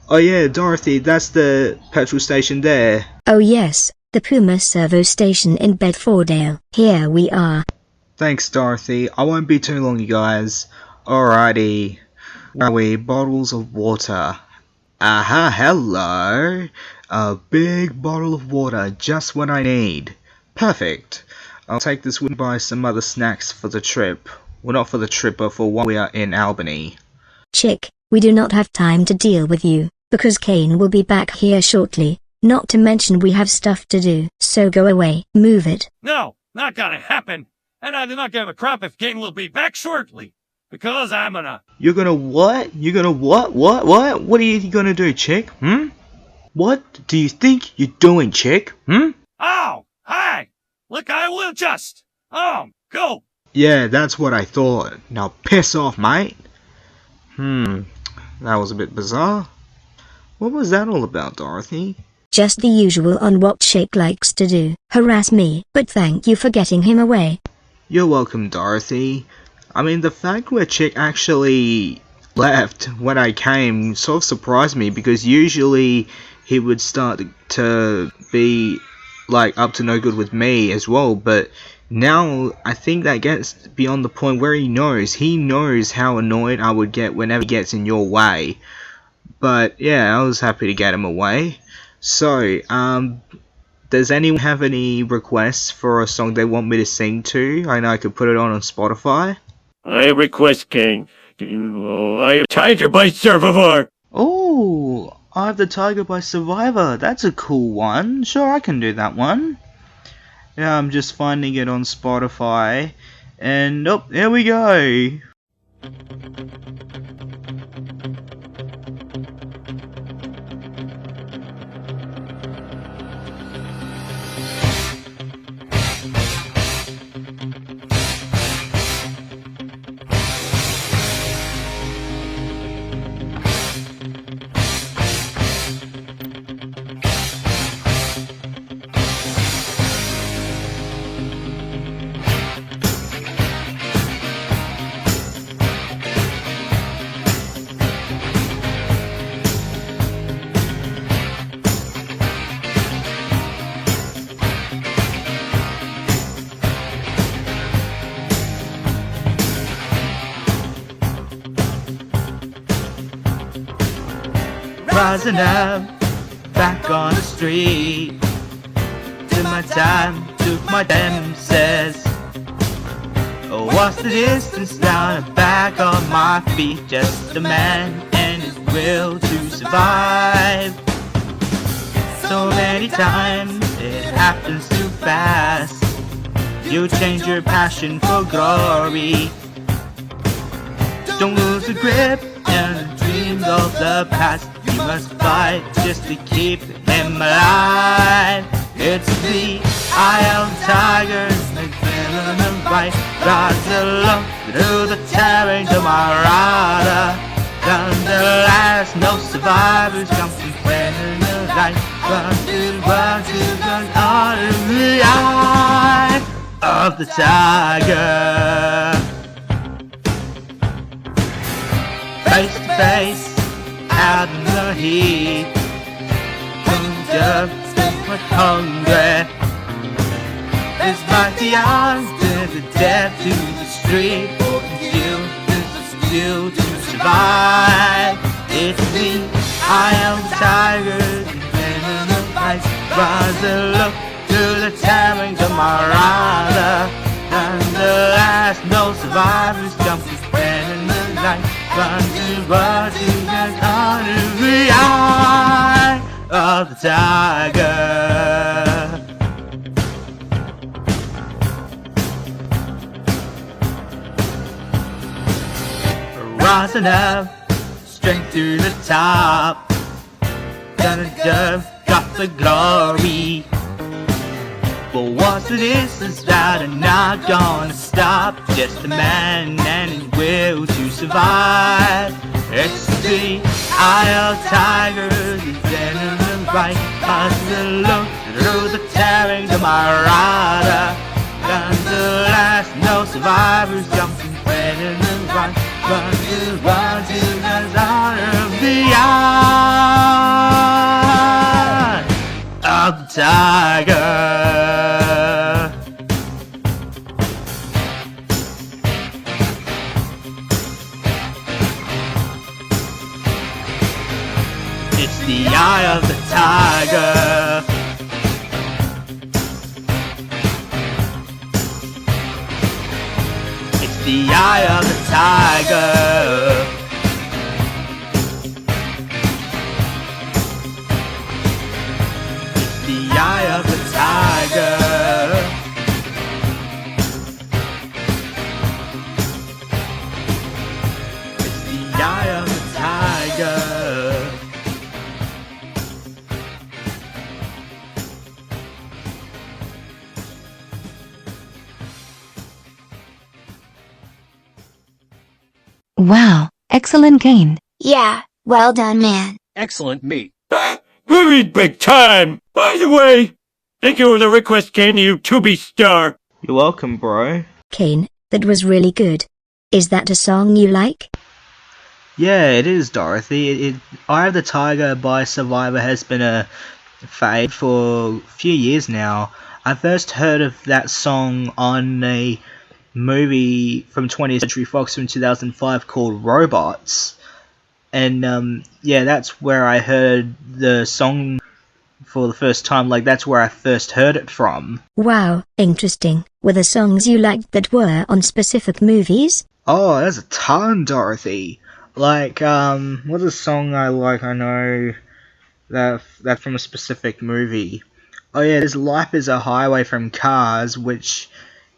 Oh yeah, Dorothy, that's the petrol station there. Oh yes, the Puma Servo Station in Bedfordale. Here we are. Thanks, Dorothy. I won't be too long, you guys. Alrighty. Where are we? Bottles of water. Aha, hello. A big bottle of water, just what I need. Perfect. I'll take this with me, buy some other snacks for the trip. Well, not for the trip, but for while we are in Albany. Chick, we do not have time to deal with you, because Kane will be back here shortly. Not to mention we have stuff to do, so go away. Move it. No, not gonna happen. And I do not give a crap if King will be back shortly. Because I'm gonna... You're gonna what? You're gonna what? What are you gonna do, chick? What do you think you're doing, chick? Oh, hi! Look, I will just... go! Yeah, that's what I thought. Now piss off, mate. That was a bit bizarre. What was that all about, Dorothy? Just the usual on what Chick likes to do, harass me, but thank you for getting him away. You're welcome, Dorothy. I mean, the fact where Chick actually left when I came sort of surprised me, because usually he would start to be like up to no good with me as well, but now I think that gets beyond the point where he knows how annoyed I would get whenever he gets in your way. But yeah, I was happy to get him away. So, does anyone have any requests for a song they want me to sing to? I know I could put it on Spotify. I request, King. I have Tiger by Survivor. Oh, I have the Tiger by Survivor. That's a cool one. Sure, I can do that one. Yeah, I'm just finding it on Spotify. And, oh, here we go. Rising up, back on the street. Took my time, took my chances. Oh, what's the distance now? I'm back on my feet. Just a man and his will to survive. So many times it happens too fast. You change your passion for glory. Don't lose the grip and the dreams of the past. You must fight just to keep him alive. It's the eye of the tiger, the feeling of right. Rise along through the terrain to my rider. Down the last, no survivors come from in the light. Run to the out of the eye of the tiger. Face to face, out in the heat. Don't just but hungry. It's like the arms to the death to the street. For you to survive. It's the eye of the tiger, defending the lights. Rise and look to the terrors of my rider. And the last, no survivors come to spend in the light. Run to get out of the eye of the tiger. Rising up, straight to the top. Gonna got the glory. But what's the distance that I'm not gonna stop? Just a man and his will to survive. It's the eye of tigers, is in the right. Pass the look through the terror. camarada. Down to last, no survivors jumping, spreading the run, run to the dawn of the eye of the tiger. It's the eye of the tiger. The eye of the tiger. It's the eye of the tiger. It's the eye of the tiger. Wow, excellent Kane. Yeah, well done, man. Excellent me. Very big time! By the way, thank you for the request, Kane, you 2B star. You're welcome, bro. Kane, that was really good. Is that a song you like? Yeah, it is, Dorothy. Eye of the Tiger by Survivor has been a fave for a few years now. I first heard of that song on a movie from 20th Century Fox from 2005 called Robots. And yeah, that's where I heard the song for the first time. Like, that's where I first heard it from. Wow, interesting. Were there songs you liked that were on specific movies? Oh, there's a ton, Dorothy. Like, what's a song I like? I know that's from a specific movie. Oh yeah, there's Life is a Highway from Cars, which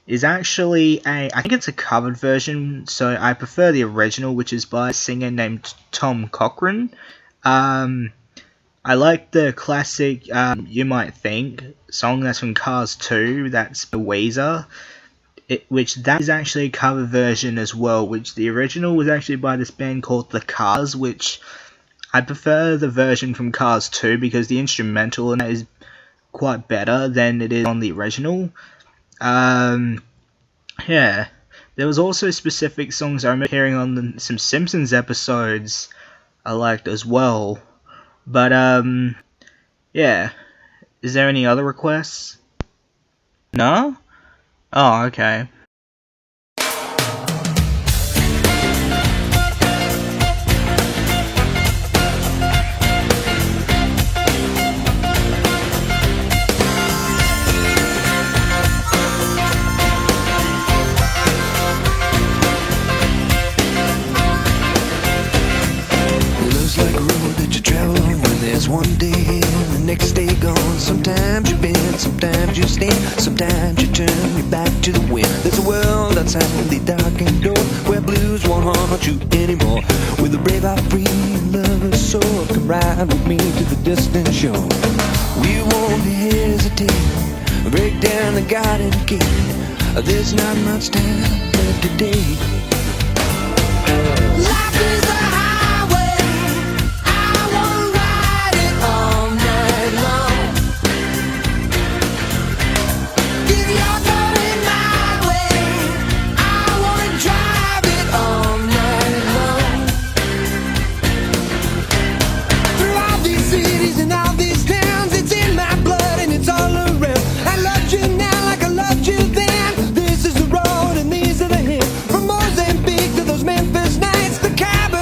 is actually I think it's a covered version, so I prefer the original, which is by a singer named Tom Cochran. I like the classic You Might Think song that's from Cars 2, that's by Weezer, which that is actually a cover version as well, which the original was actually by this band called The Cars, which I prefer the version from Cars 2 because the instrumental in that is quite better than it is on the original. Yeah, there was also specific songs I remember hearing on some Simpsons episodes I liked as well. But, yeah. Is there any other requests? No? Oh, okay. One day and the next day gone. Sometimes you bend, sometimes you stand, sometimes you turn your back to the wind. There's a world outside the darkened door where blues won't haunt you anymore. With a brave heart, free lover's soul, come ride with me to the distant shore. We won't hesitate, break down the garden gate. There's not much time left today. Life is a Memphis nights, the Cabo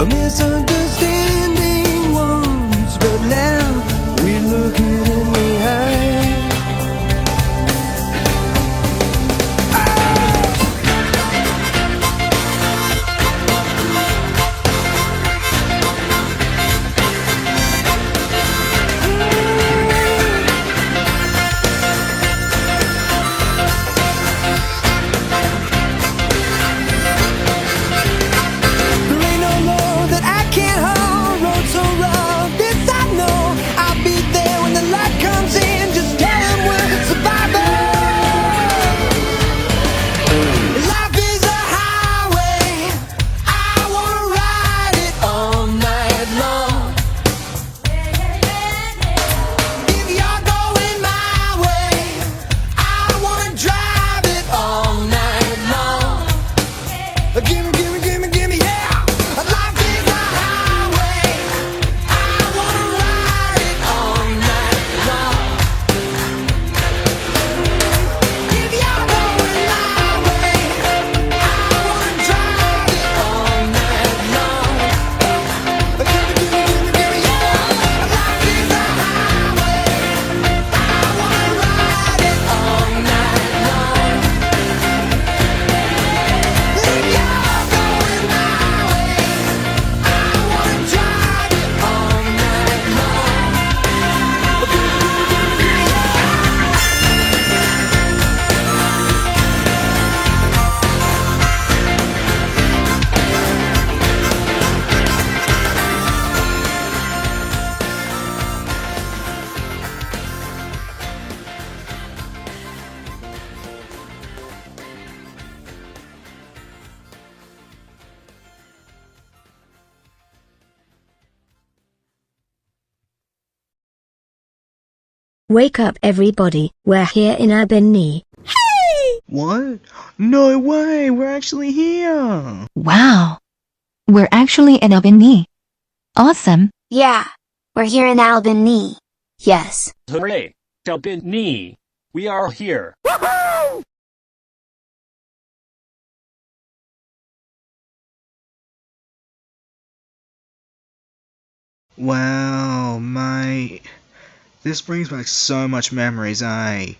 A misunderstanding once, but now we're looking in the eye. Wake up everybody, we're here in Albany. What? No way, we're actually here! Wow. We're actually in Albany. Awesome. Yeah, we're here in Albany. Yes. Hooray! Albany! We are here. Wow, mate. This brings back so much memories, eh?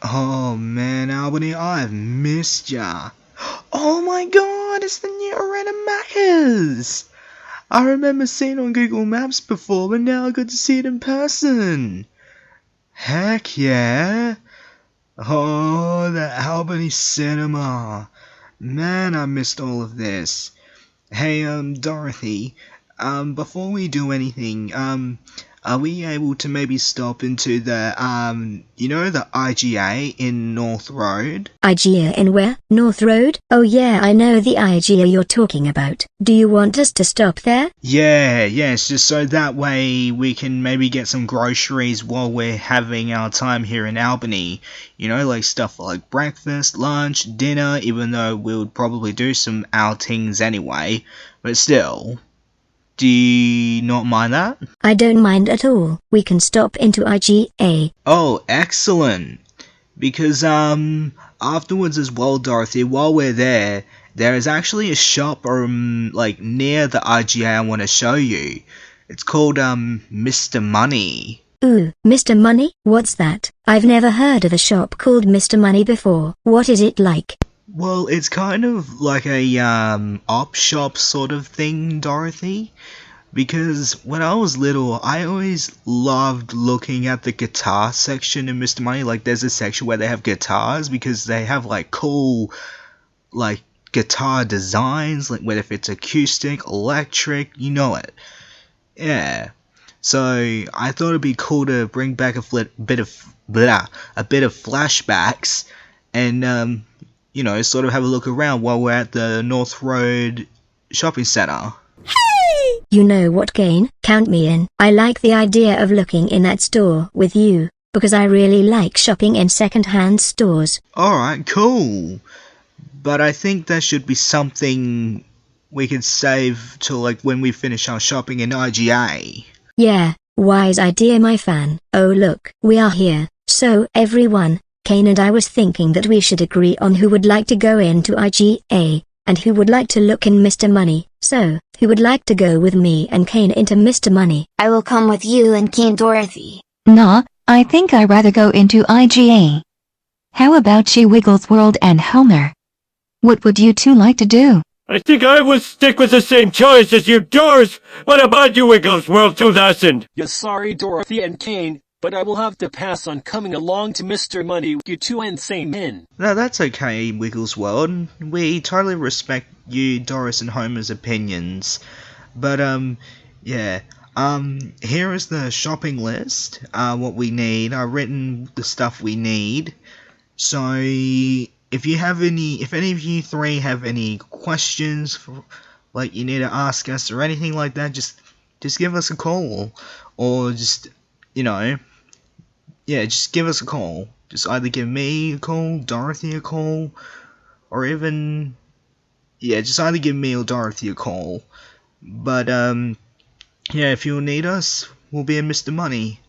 Oh man, Albany, I've missed ya. Oh my god, it's the new Arena Macca's! I remember seeing it on Google Maps before, but now I got to see it in person. Heck yeah! Oh, the Albany cinema. Man, I missed all of this. Hey, Dorothy, before we do anything, are we able to maybe stop into the, the IGA in North Road? IGA in where? North Road? Oh yeah, I know the IGA you're talking about. Do you want us to stop there? Yes, just so that way we can maybe get some groceries while we're having our time here in Albany. You know, like stuff like breakfast, lunch, dinner, even though we would probably do some outings anyway. But still, do you not mind that? I don't mind at all. We can stop into IGA. Oh, excellent. Because, afterwards as well, Dorothy, while we're there is actually a shop, near the IGA I want to show you. It's called, Mr. Money. Ooh, Mr. Money? What's that? I've never heard of a shop called Mr. Money before. What is it like? Well, it's kind of like a, op shop sort of thing, Dorothy. Because when I was little, I always loved looking at the guitar section in Mr. Money. Like, there's a section where they have guitars, because they have, like, cool, like, guitar designs. Like, whether if it's acoustic, electric, you know it. Yeah. So, I thought it'd be cool to bring back a bit of flashbacks. And, sort of have a look around while we're at the North Road shopping centre. You know what, Kane? Count me in. I like the idea of looking in that store with you, because I really like shopping in second-hand stores. Alright, cool. But I think that should be something we could save till like when we finish our shopping in IGA. Yeah, wise idea, my fan. Oh look, we are here. So everyone, Kane and I was thinking that we should agree on who would like to go into IGA. and who would like to look in Mr. Money? So, who would like to go with me and Kane into Mr. Money? I will come with you and Kane, Dorothy. Nah, I think I'd rather go into IGA. How about you, Wiggles World and Homer? What would you two like to do? I think I will stick with the same choice as you, Doris. What about you, Wiggles World 2000? Yes, sorry, Dorothy and Kane, but I will have to pass on coming along to Mr. Money. You two insane men. No, that's okay, Wiggles World. We totally respect you, Doris and Homer's opinions. But, yeah. Here is the shopping list. What we need. I've written the stuff we need. So, if any of you three have any questions, like you need to ask us or anything like that, just give us a call. Or just, just give us a call. Just either give me a call, Dorothy a call, or even, just either give me or Dorothy a call. But, if you'll need us, we'll be in Mr. Money.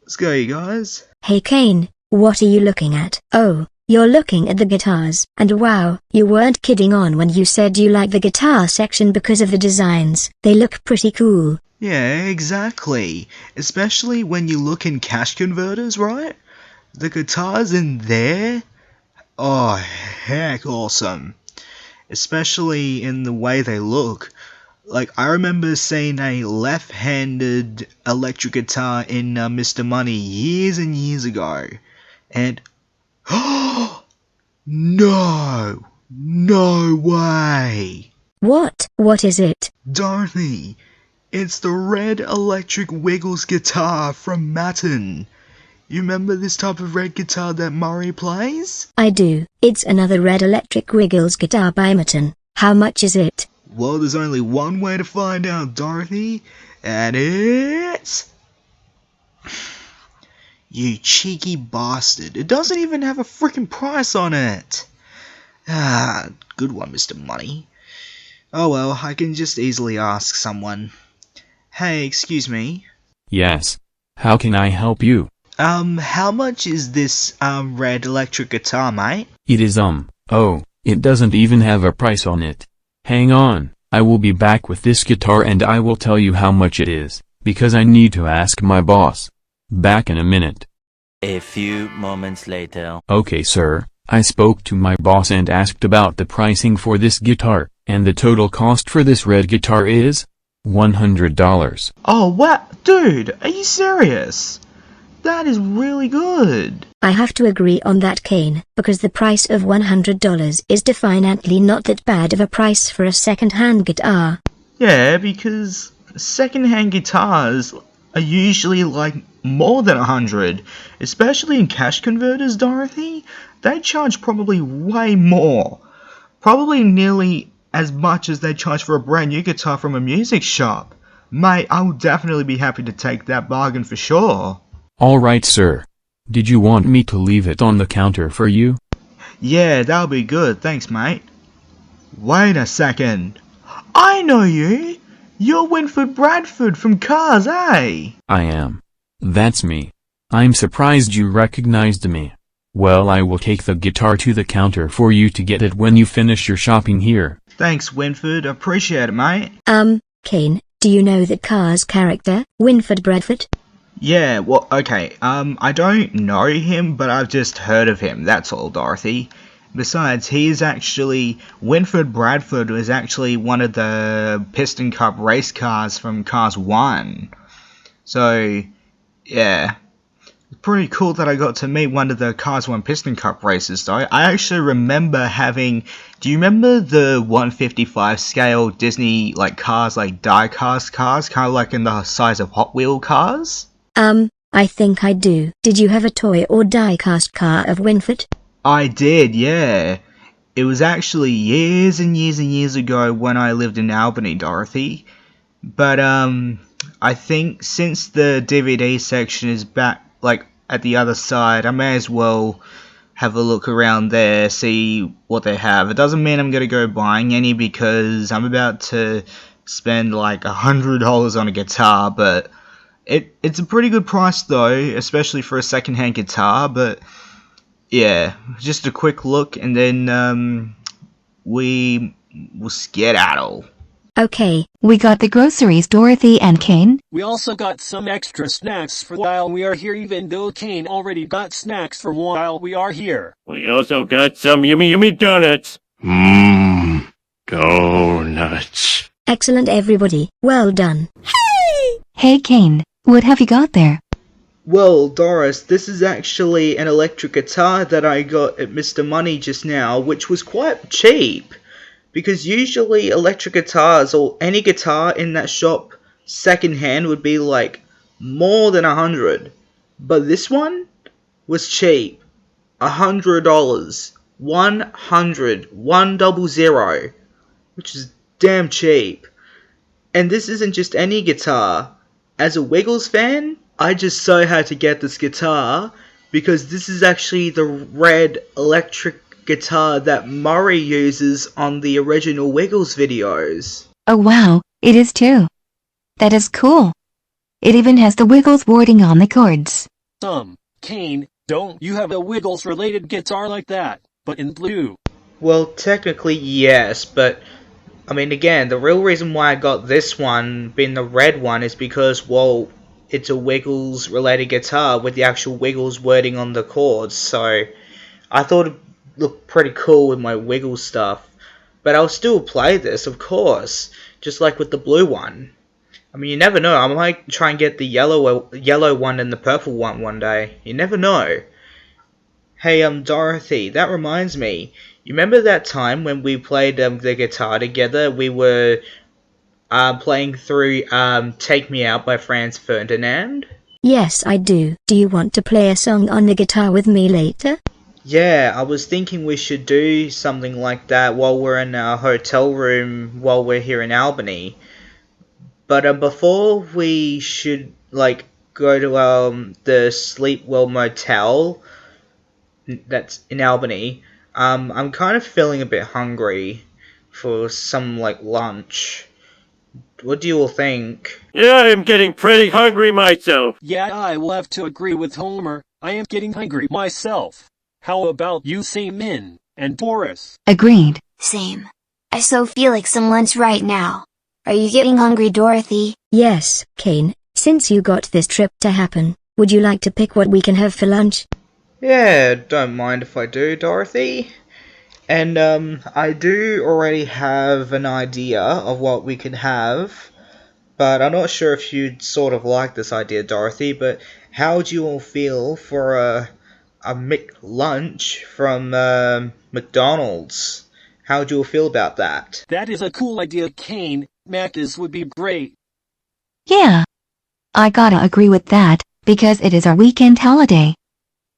Let's go, you guys. Hey Kane, what are you looking at? Oh, you're looking at the guitars. And wow, you weren't kidding on when you said you like the guitar section because of the designs. They look pretty cool. Yeah, exactly. Especially when you look in cash converters, right? The guitars in there? Oh, heck awesome. Especially in the way they look. Like, I remember seeing a left-handed electric guitar in Mr. Money years and years ago. And, no way. What is it? Dorothy, it's the red electric Wiggles guitar from Matin. You remember this type of red guitar that Murray plays? I do. It's another red electric Wiggles guitar by Matin. How much is it? Well, there's only one way to find out, Dorothy, and it's... You cheeky bastard. It doesn't even have a freaking price on it. Ah, good one, Mr. Money. Oh well, I can just easily ask someone. Hey, excuse me. Yes. How can I help you? How much is this, red electric guitar, mate? It is, it doesn't even have a price on it. Hang on, I will be back with this guitar and I will tell you how much it is, because I need to ask my boss. Back in a minute. A few moments later. Okay, sir, I spoke to my boss and asked about the pricing for this guitar, and the total cost for this red guitar is $100. Oh, what? Dude, are you serious? That is really good. I have to agree on that, Kane, because the price of $100 is definitely not that bad of a price for a second-hand guitar. Yeah, because second-hand guitars are usually like more than 100, especially in cash converters, Dorothy. They charge probably way more. Probably nearly as much as they charge for a brand new guitar from a music shop. Mate, I would definitely be happy to take that bargain for sure. Alright, sir. Did you want me to leave it on the counter for you? Yeah, that'll be good, thanks mate. Wait a second. I know you! You're Winford Bradford from Cars, eh? I am. That's me. I'm surprised you recognized me. Well, I will take the guitar to the counter for you to get it when you finish your shopping here. Thanks, Winford. Appreciate it, mate. Kane, do you know the Cars character, Winford Bradford? Yeah, well, okay, I don't know him, but I've just heard of him, that's all, Dorothy. Besides, Winford Bradford was actually one of the Piston Cup race cars from Cars 1. So, yeah. It's pretty cool that I got to meet one of the Cars 1 Piston Cup races, though. I actually remember do you remember the 155 scale Disney, cars, die-cast cars, kind of like in the size of Hot Wheel cars? I think I do. Did you have a toy or die-cast car of Winford? I did, yeah. It was actually years and years and years ago when I lived in Albany, Dorothy. But, I think since the DVD section is back, at the other side, I may as well have a look around there, see what they have. It doesn't mean I'm gonna go buying any because I'm about to spend $100 on a guitar, but it's a pretty good price though, especially for a second-hand guitar. But yeah, just a quick look, and then we will skedaddle. Okay. We got the groceries, Dorothy and Kane. We also got some extra snacks for while we are here, even though Kane already got snacks for while we are here. We also got some yummy donuts. Mmm, donuts. Excellent, everybody. Well done. Hey Kane, what have you got there? Well, Doris, this is actually an electric guitar that I got at Mr. Money just now, which was quite cheap. Because usually electric guitars, or any guitar in that shop, secondhand would be like more than $100. But this one was cheap. $100. 100, which is damn cheap. And this isn't just any guitar. As a Wiggles fan, I just so had to get this guitar because this is actually the red electric guitar that Murray uses on the original Wiggles videos. Oh wow, it is too. That is cool. It even has the Wiggles wording on the chords. Kane, don't you have a Wiggles related guitar like that, but in blue? Well, technically yes, but I mean again, the real reason why I got this one, being the red one, is because, well, it's a Wiggles related guitar with the actual Wiggles wording on the chords, so I thought it'd look pretty cool with my Wiggles stuff. But I'll still play this, of course, just like with the blue one. I mean, you never know, I might try and get the yellow one and the purple one day. You never know. Hey, Dorothy, that reminds me. You remember that time when we played the guitar together? We were playing through Take Me Out by Franz Ferdinand? Yes, I do. Do you want to play a song on the guitar with me later? Yeah, I was thinking we should do something like that while we're in our hotel room while we're here in Albany. But before we should like go to the Sleepwell Motel that's in Albany, I'm kind of feeling a bit hungry for some like lunch. What do you all think? Yeah, I'm getting pretty hungry myself. Yeah, I will have to agree with Homer. I am getting hungry myself. How about you, Simon and Doris? Agreed. Same. I so feel like some lunch right now. Are you getting hungry, Dorothy? Yes, Kane. Since you got this trip to happen, would you like to pick what we can have for lunch? Yeah, don't mind if I do, Dorothy. And I do already have an idea of what we could have, but I'm not sure if you'd sort of like this idea, Dorothy, but how do you all feel for a McLunch from McDonald's? How do you all feel about that? That is a cool idea, Kane. Mac's would be great. Yeah. I gotta agree with that, because it is our weekend holiday.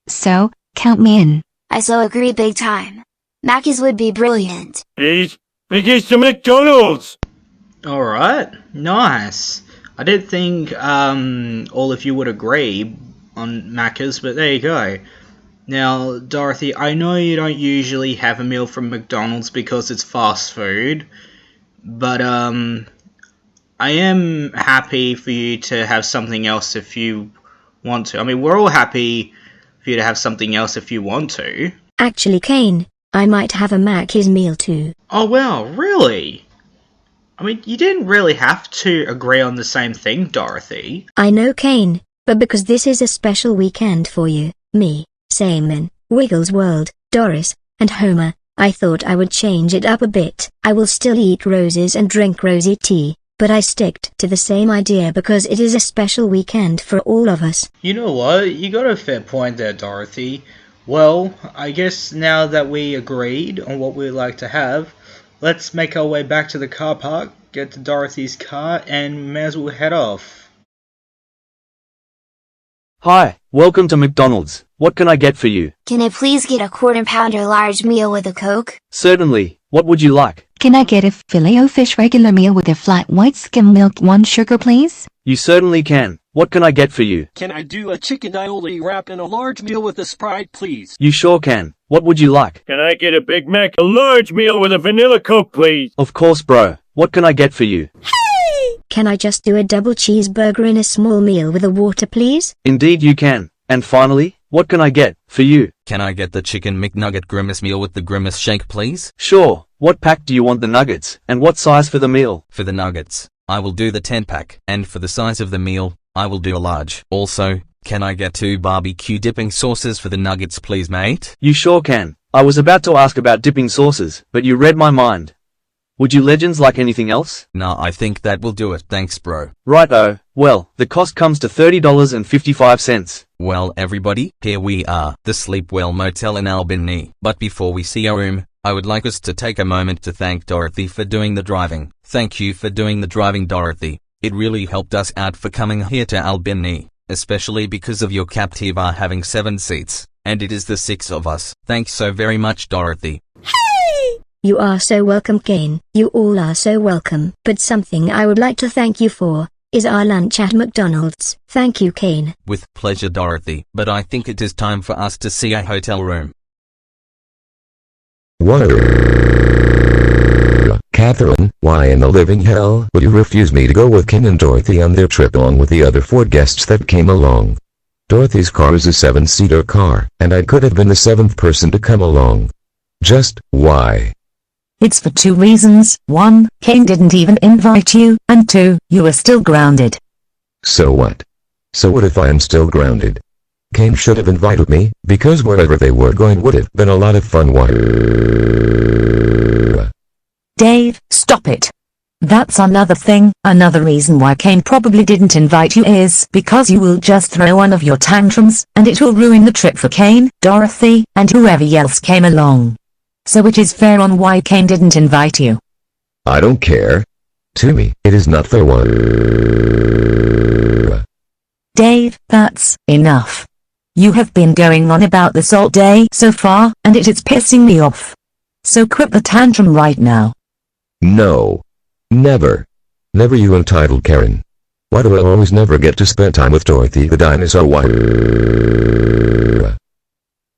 So, count me in. I so agree big time. Mac's would be brilliant. Please get some McDonald's! Alright, nice. I didn't think all of you would agree on Macca's, but there you go. Now, Dorothy, I know you don't usually have a meal from McDonald's because it's fast food, but I am happy for you to have something else if you want to. I mean, we're all happy for you to have something else if you want to. Actually, Kane, I might have a Mac's meal too. Oh, wow, really? I mean, you didn't really have to agree on the same thing, Dorothy. I know, Kane, but because this is a special weekend for you, me, Simon, Wiggles World, Doris, and Homer, I thought I would change it up a bit. I will still eat roses and drink rosy tea, but I sticked to the same idea because it is a special weekend for all of us. You know what? You got a fair point there, Dorothy. Well, I guess now that we agreed on what we'd like to have, let's make our way back to the car park, get to Dorothy's car, and may as well head off. Hi, welcome to McDonald's. What can I get for you? Can I please get a quarter-pounder large meal with a Coke? Certainly. What would you like? Can I get a Filet-O-Fish regular meal with a flat white skim milk 1 sugar, please? You certainly can. What can I get for you? Can I do a chicken aioli wrap and a large meal with a Sprite, please? You sure can. What would you like? Can I get a Big Mac, a large meal with a vanilla Coke, please? Of course, bro. What can I get for you? Can I just do a double cheeseburger in a small meal with a water, please? Indeed you can. And finally, what can I get for you? Can I get the Chicken McNugget Grimace meal with the Grimace shake, please? Sure. What pack do you want the nuggets, and what size for the meal? For the nuggets, I will do the 10-pack, and for the size of the meal, I will do a large. Also, can I get 2 barbecue dipping sauces for the nuggets, please, mate? You sure can. I was about to ask about dipping sauces, but you read my mind. Would you legends like anything else? Nah, I think that will do it, thanks bro. Righto. Well, the cost comes to $30.55. Well everybody, here we are, the Sleepwell Motel in Albany. But before we see our room, I would like us to take a moment to thank Dorothy for doing the driving. Thank you for doing the driving, Dorothy. It really helped us out for coming here to Albany, especially because of your Captiva having 7 seats, and it is the 6 of us. Thanks so very much, Dorothy. You are so welcome, Kane. You all are so welcome. But something I would like to thank you for is our lunch at McDonald's. Thank you, Kane. With pleasure, Dorothy. But I think it is time for us to see a hotel room. What? Catherine, why in the living hell would you refuse me to go with Kane and Dorothy on their trip along with the other 4 guests that came along? Dorothy's car is a 7-seater car, and I could have been the 7th person to come along. Just why? It's for 2 reasons. 1, Kane didn't even invite you, and 2, you are still grounded. So what? So what if I am still grounded? Kane should have invited me, because wherever they were going would have been a lot of fun. Dave, stop it. That's another thing. Another reason why Kane probably didn't invite you is because you will just throw one of your tantrums, and it will ruin the trip for Kane, Dorothy, and whoever else came along. So it is fair on why Kane didn't invite you. I don't care. To me, it is not fair. Dave, that's enough. You have been going on about this all day so far, and it is pissing me off. So quit the tantrum right now. No. Never. Never, you entitled Karen. Why do I always never get to spend time with Dorothy the dinosaur?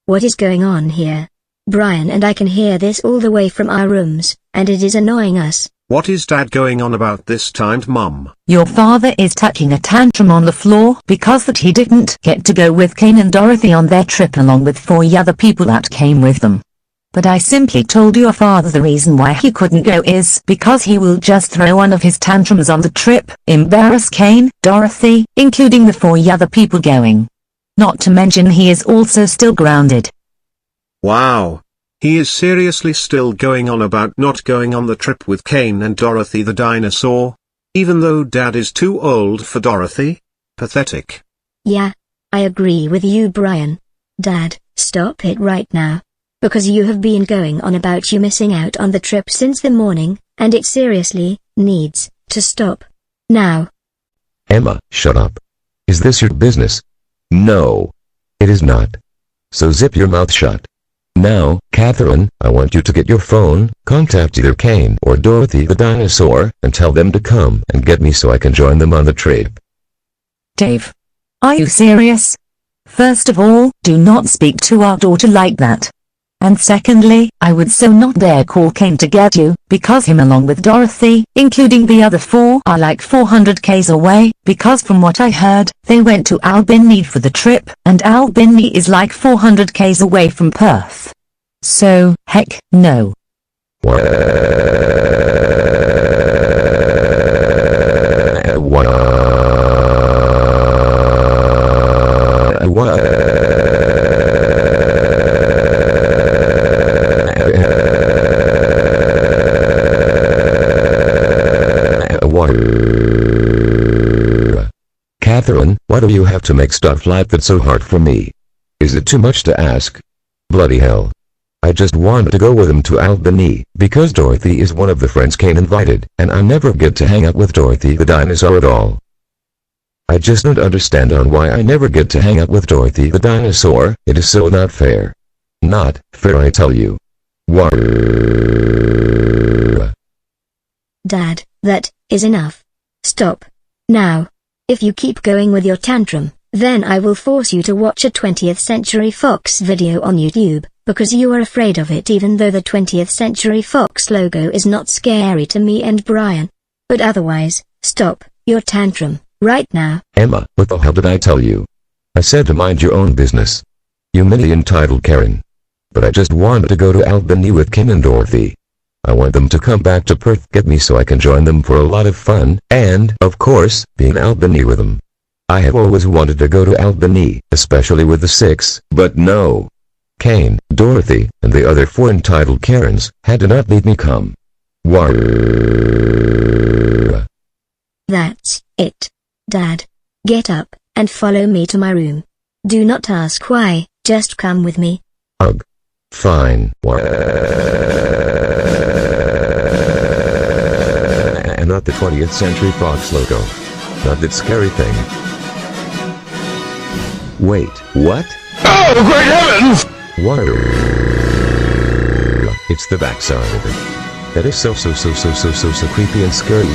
What is going on here? Brian and I can hear this all the way from our rooms, and it is annoying us. What is Dad going on about this time, Mum? Your father is tucking a tantrum on the floor because that he didn't get to go with Kane and Dorothy on their trip along with 4 other people that came with them. But I simply told your father the reason why he couldn't go is because he will just throw one of his tantrums on the trip, embarrass Kane, Dorothy, including the 4 other people going. Not to mention he is also still grounded. Wow. He is seriously still going on about not going on the trip with Kane and Dorothy the dinosaur? Even though Dad is too old for Dorothy? Pathetic. Yeah, I agree with you, Brian. Dad, stop it right now. Because you have been going on about you missing out on the trip since the morning, and it seriously needs to stop. Now. Emma, shut up. Is this your business? No. It is not. So zip your mouth shut. Now, Catherine, I want you to get your phone, contact either Kane or Dorothy the dinosaur, and tell them to come and get me so I can join them on the trip. Dave. Are you serious? First of all, do not speak to our daughter like that. And secondly, I would so not dare call Kane to get you, because him along with Dorothy, including the other 4, are like 400 k's away, because from what I heard, they went to Albany for the trip, and Albany is like 400 k's away from Perth. So, heck, no. Catherine, why do you have to make stuff like that so hard for me? Is it too much to ask? Bloody hell. I just wanted to go with him to Albany, because Dorothy is one of the friends Kane invited, and I never get to hang out with Dorothy the dinosaur at all. I just don't understand on why I never get to hang out with Dorothy the dinosaur. It is so not fair. Not fair, I tell you. Dad, that is enough. Stop. Now. If you keep going with your tantrum, then I will force you to watch a 20th Century Fox video on YouTube, because you are afraid of it even though the 20th Century Fox logo is not scary to me and Brian. But otherwise, stop your tantrum right now. Emma, what the hell did I tell you? I said to mind your own business. You mini entitled Karen. But I just wanted to go to Albany with Kim and Dorothy. I want them to come back to Perth get me so I can join them for a lot of fun, and, of course, be in Albany with them. I have always wanted to go to Albany, especially with the 6, but no. Kane, Dorothy, and the other 4 entitled Karens had to not let me come. That's it. Dad. Get up, and follow me to my room. Do not ask why, just come with me. Ugh. Fine. And not the 20th Century Fox logo. Not that scary thing. Wait, what? Oh, great heavens! What? It's the backside of it. That is so creepy and scary.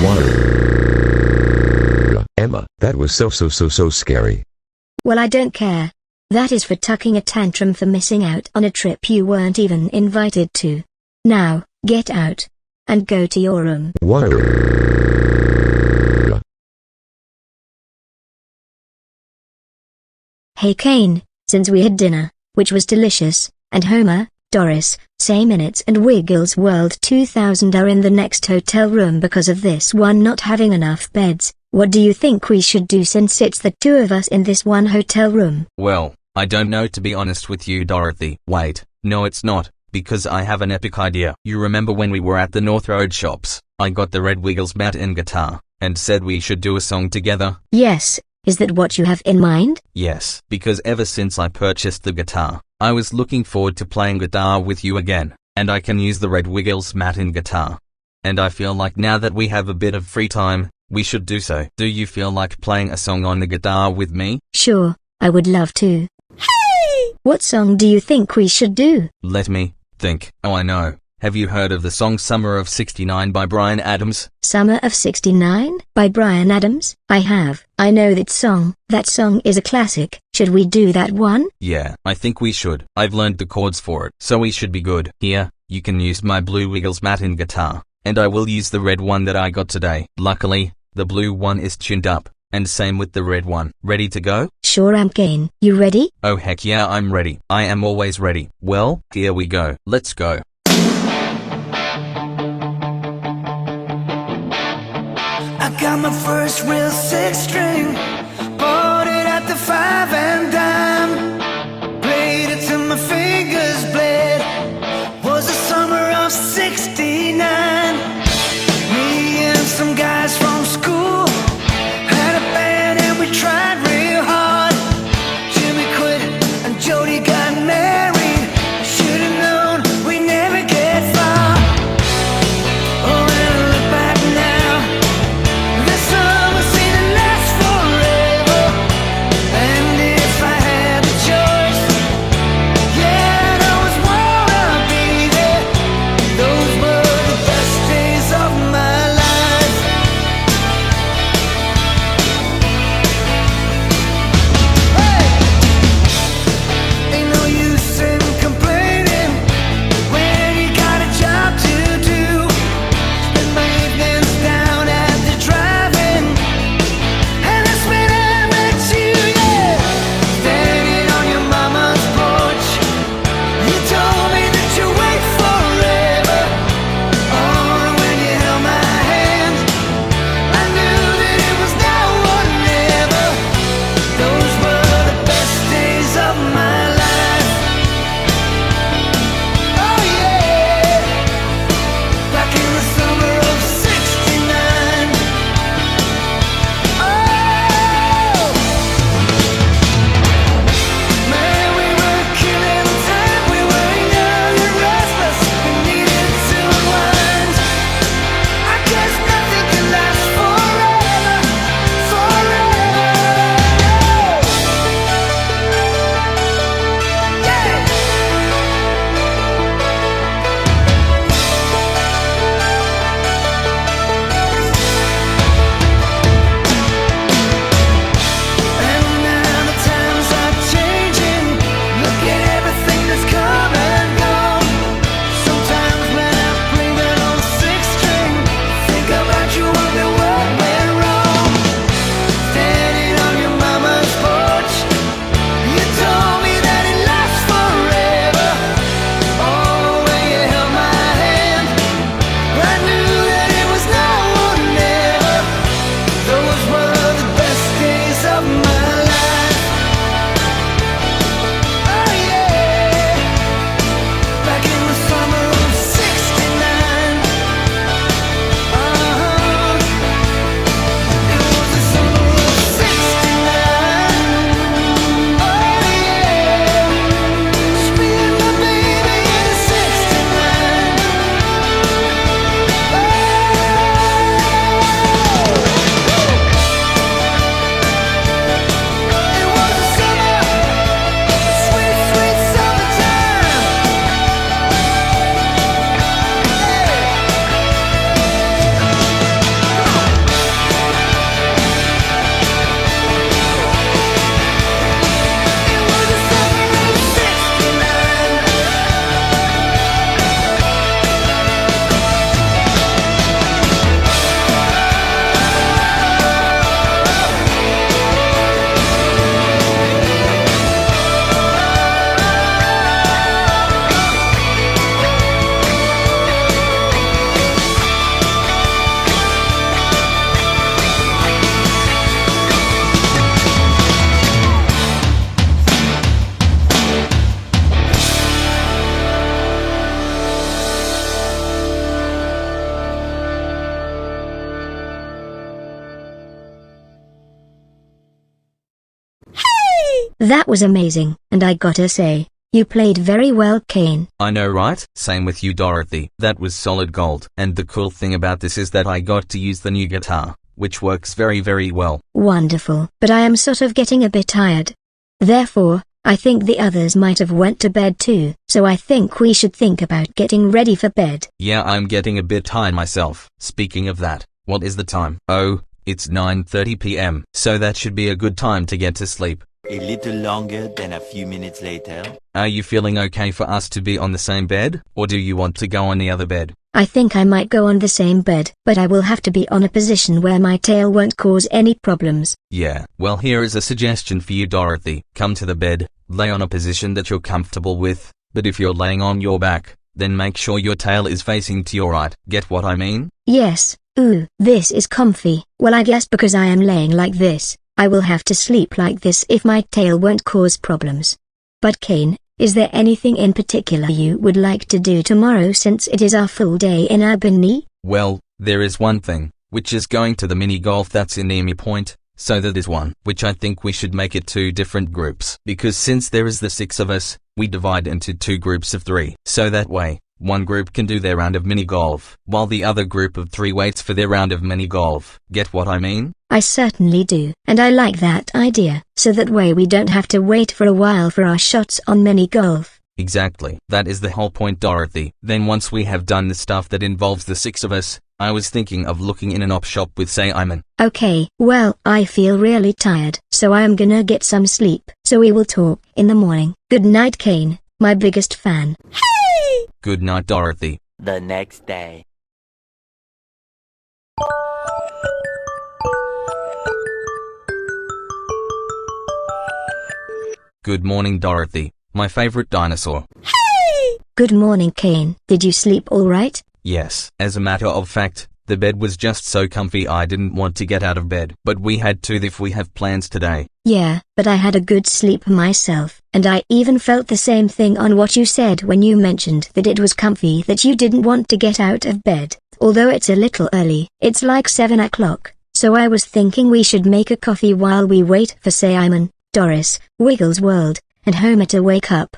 Emma, that was so scary. Well, I don't care. That is for tucking a tantrum for missing out on a trip you weren't even invited to. Now, get out. And go to your room. What? Hey Kane, since we had dinner, which was delicious, and Homer, Doris, Say Minutes and Wiggles World 2000 are in the next hotel room because of this one not having enough beds, what do you think we should do since it's the 2 of us in this one hotel room? Well, I don't know to be honest with you, Dorothy. Wait, no it's not, because I have an epic idea. You remember when we were at the North Road shops, I got the Red Wiggles mat and guitar, and said we should do a song together? Yes, is that what you have in mind? Yes, because ever since I purchased the guitar, I was looking forward to playing guitar with you again, and I can use the Red Wiggles mat and guitar. And I feel like now that we have a bit of free time, we should do so. Do you feel like playing a song on the guitar with me? Sure, I would love to. Hey! What song do you think we should do? Let me think. Oh, I know. Have you heard of the song Summer of '69 by Bryan Adams? Summer of '69 by Bryan Adams? I have. I know that song. That song is a classic. Should we do that one? Yeah, I think we should. I've learned the chords for it, so we should be good. Here, you can use my blue Wiggles mat and guitar, and I will use the red one that I got today. Luckily, the blue one is tuned up, and same with the red one. Ready to go? Sure am, Kane. You ready? Oh heck yeah, I'm ready. I am always ready. Well, here we go. Let's go. I got my first real 6-string, bought it at the 5 and dime, played it till my fingers bled, was the summer of '69, me and some guys from school, had a band and we tried real hard, Jimmy quit and Jody got married, should've known we never get far, oh when I look back now, this summer seemed to last forever. that was amazing, and I gotta say, you played very well, Kane. I know, right? Same with you, Dorothy. That was solid gold. And the cool thing about this is that I got to use the new guitar, which works very, very well. Wonderful. But I am sort of getting a bit tired. Therefore, I think the others might have went to bed too, so I think we should think about getting ready for bed. Yeah, I'm getting a bit tired myself. Speaking of that, what is the time? Oh, it's 9:30 p.m., so that should be a good time to get to sleep. A little longer than a few minutes later. Are you feeling okay for us to be on the same bed, or do you want to go on the other bed? I think I might go on the same bed, but I will have to be on a position where my tail won't cause any problems. Yeah, well, here is a suggestion for you, Dorothy. Come to the bed, lay on a position that you're comfortable with, but if you're laying on your back, then make sure your tail is facing to your right. Get what I mean? Yes. Ooh, this is comfy. Well, I guess because I am laying like this, I will have to sleep like this if my tail won't cause problems. But Kane, is there anything in particular you would like to do tomorrow since it is our full day in Albany? Well, there is one thing, which is going to the mini golf that's in Emu Point. So that is one, which I think we should make it 2 different groups. Because since there is the 6 of us, we divide into 2 groups of 3. So that way, one group can do their round of mini golf, while the other group of 3 waits for their round of mini golf. Get what I mean? I certainly do, and I like that idea, so that way we don't have to wait for a while for our shots on mini golf. Exactly, that is the whole point, Dorothy. Then once we have done the stuff that involves the 6 of us, I was thinking of looking in an op shop with Simon. Okay, well, I feel really tired, so I am gonna get some sleep, so we will talk in the morning. Good night, Kane, my biggest fan. Hey! Good night, Dorothy. The next day. Good morning, Dorothy, my favorite dinosaur. Hey! Good morning, Kane. Did you sleep all right? Yes, as a matter of fact, the bed was just so comfy I didn't want to get out of bed. But we had to if we have plans today. Yeah, but I had a good sleep myself, and I even felt the same thing on what you said when you mentioned that it was comfy that you didn't want to get out of bed. Although it's a little early, it's like 7 o'clock, so I was thinking we should make a coffee while we wait for Simon, Doris, Wiggles World, and Homer to wake up.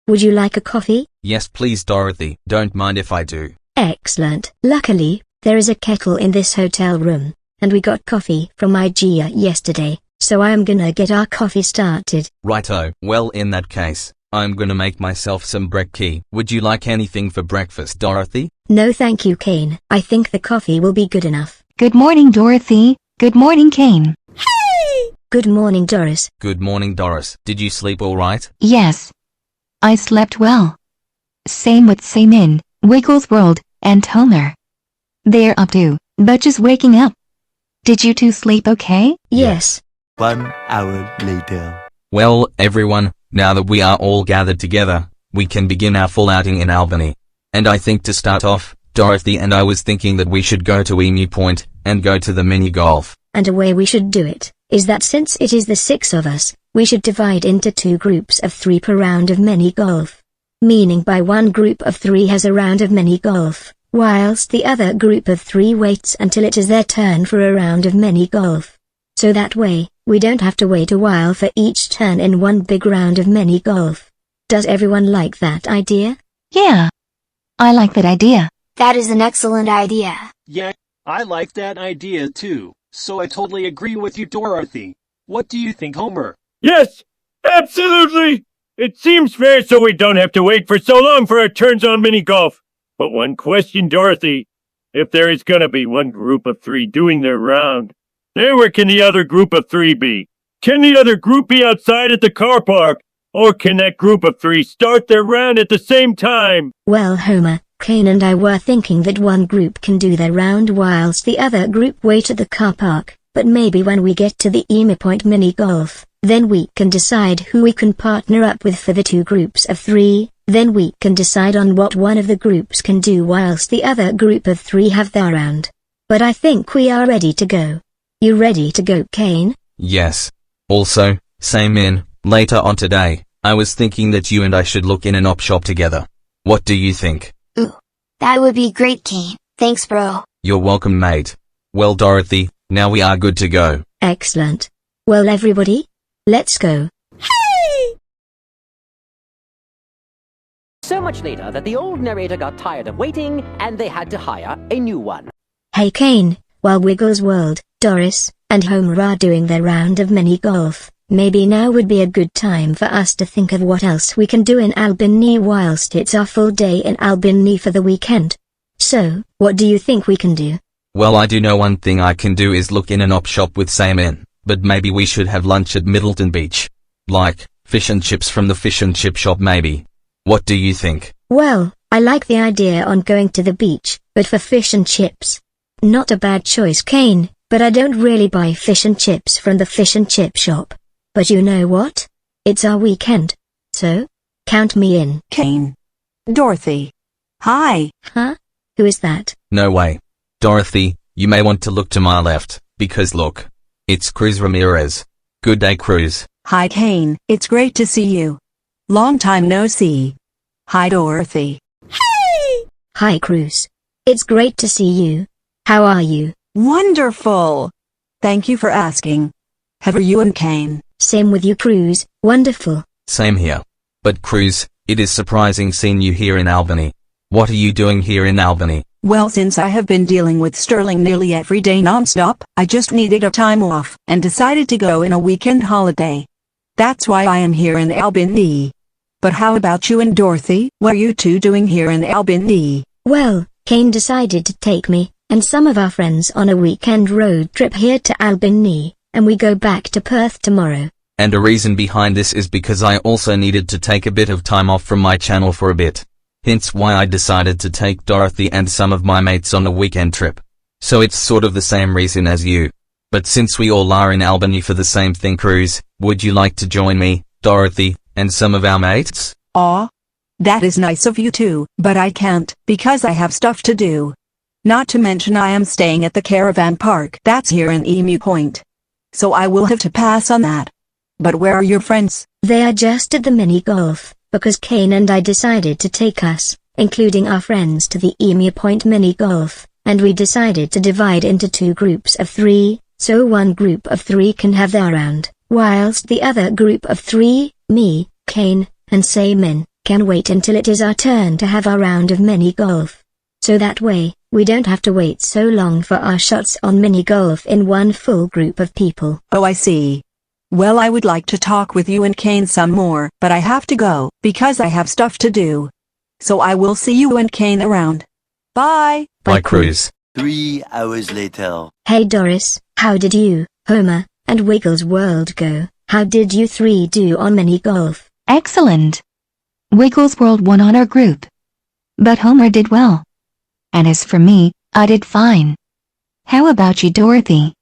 Would you like a coffee? Yes please, Dorothy, don't mind if I do. Excellent. Luckily, there is a kettle in this hotel room, and we got coffee from IGA yesterday, so I am gonna get our coffee started. Righto, well in that case, I'm gonna make myself some brekkie. Would you like anything for breakfast, Dorothy? No thank you, Kane. I think the coffee will be good enough. Good morning, Dorothy. Good morning, Kane. Hey! Good morning, Doris. Good morning, Doris. Did you sleep all right? Yes. I slept well. Same with Simon, Wiggles World, and Homer. They're up too, but just waking up. Did you two sleep okay? Yes. 1 hour later. Well, everyone, now that we are all gathered together, we can begin our full outing in Albany. And I think to start off, Dorothy and I was thinking that we should go to Emu Point, and go to the mini golf. And a way we should do it, is that since it is the 6 of us, we should divide into 2 groups of 3 per round of mini golf. Meaning by one group of 3 has a round of mini golf, whilst the other group of 3 waits until it is their turn for a round of mini golf. So that way, we don't have to wait a while for each turn in one big round of mini golf. Does everyone like that idea? Yeah. I like that idea. That is an excellent idea. Yeah, I like that idea too, so I totally agree with you, Dorothy. What do you think, Homer? Yes, absolutely! It seems fair so we don't have to wait for so long for our turns on mini golf. But one question, Dorothy. If there is gonna be one group of 3 doing their round, then where can the other group of 3 be? Can the other group be outside at the car park? Or can that group of 3 start their round at the same time? Well, Homer, Kane and I were thinking that one group can do their round whilst the other group wait at the car park, but maybe when we get to the Emu Point mini golf, then we can decide who we can partner up with for the 2 groups of 3, then we can decide on what one of the groups can do whilst the other group of 3 have their round. But I think we are ready to go. You ready to go, Kane? Yes. Also, Simon, later on today, I was thinking that you and I should look in an op shop together. What do you think? Ooh, that would be great, Kane. Thanks, bro. You're welcome, mate. Well, Dorothy, now we are good to go. Excellent. Well, everybody, let's go. Hey! So much later that the old narrator got tired of waiting and they had to hire a new one. Hey Kane, while Wiggles World, Doris, and Homer are doing their round of mini golf, maybe now would be a good time for us to think of what else we can do in Albany whilst it's our full day in Albany for the weekend. So, what do you think we can do? Well, I do know one thing I can do is look in an op shop with Sam in, but maybe we should have lunch at Middleton Beach. Like, fish and chips from the fish and chip shop maybe. What do you think? Well, I like the idea on going to the beach, but for fish and chips. Not a bad choice, Kane, but I don't really buy fish and chips from the fish and chip shop. But you know what? It's our weekend. So, count me in. Kane. Dorothy. Hi. Huh? Who is that? No way. Dorothy, you may want to look to my left, because look. It's Cruz Ramirez. Good day, Cruz. Hi Kane, it's great to see you. Long time no see. Hi Dorothy. Hey! Hi Cruz. It's great to see you. How are you? Wonderful. Thank you for asking. How are you and Kane? Same with you Cruz, wonderful. Same here. But Cruz, it is surprising seeing you here in Albany. What are you doing here in Albany? Well, since I have been dealing with Sterling nearly every day non-stop, I just needed a time off and decided to go in a weekend holiday. That's why I am here in Albany. But how about you and Dorothy? What are you two doing here in Albany? Well, Kane decided to take me and some of our friends on a weekend road trip here to Albany, and we go back to Perth tomorrow. And a reason behind this is because I also needed to take a bit of time off from my channel for a bit. Hence why I decided to take Dorothy and some of my mates on a weekend trip. So it's sort of the same reason as you. But since we all are in Albany for the same thing, Cruz, would you like to join me, Dorothy, and some of our mates? Aw. That is nice of you too, but I can't, because I have stuff to do. Not to mention I am staying at the caravan park that's here in Emu Point. So I will have to pass on that. But where are your friends? They are just at the mini golf, because Kane and I decided to take us, including our friends, to the Emu Point mini golf, and we decided to divide into 2 groups of 3, so one group of 3 can have their round, whilst the other group of 3, me, Kane, and Samin, can wait until it is our turn to have our round of mini golf. So that way, we don't have to wait so long for our shots on mini golf in one full group of people. Oh, I see. Well, I would like to talk with you and Kane some more, but I have to go, because I have stuff to do. So I will see you and Kane around. Bye! Bye, Cruz. 3 hours later. Hey Doris, how did you, Homer, and Wiggles World go? How did you 3 do on mini golf? Excellent. Wiggles World won on our group. But Homer did well. And as for me, I did fine. How about you, Dorothy?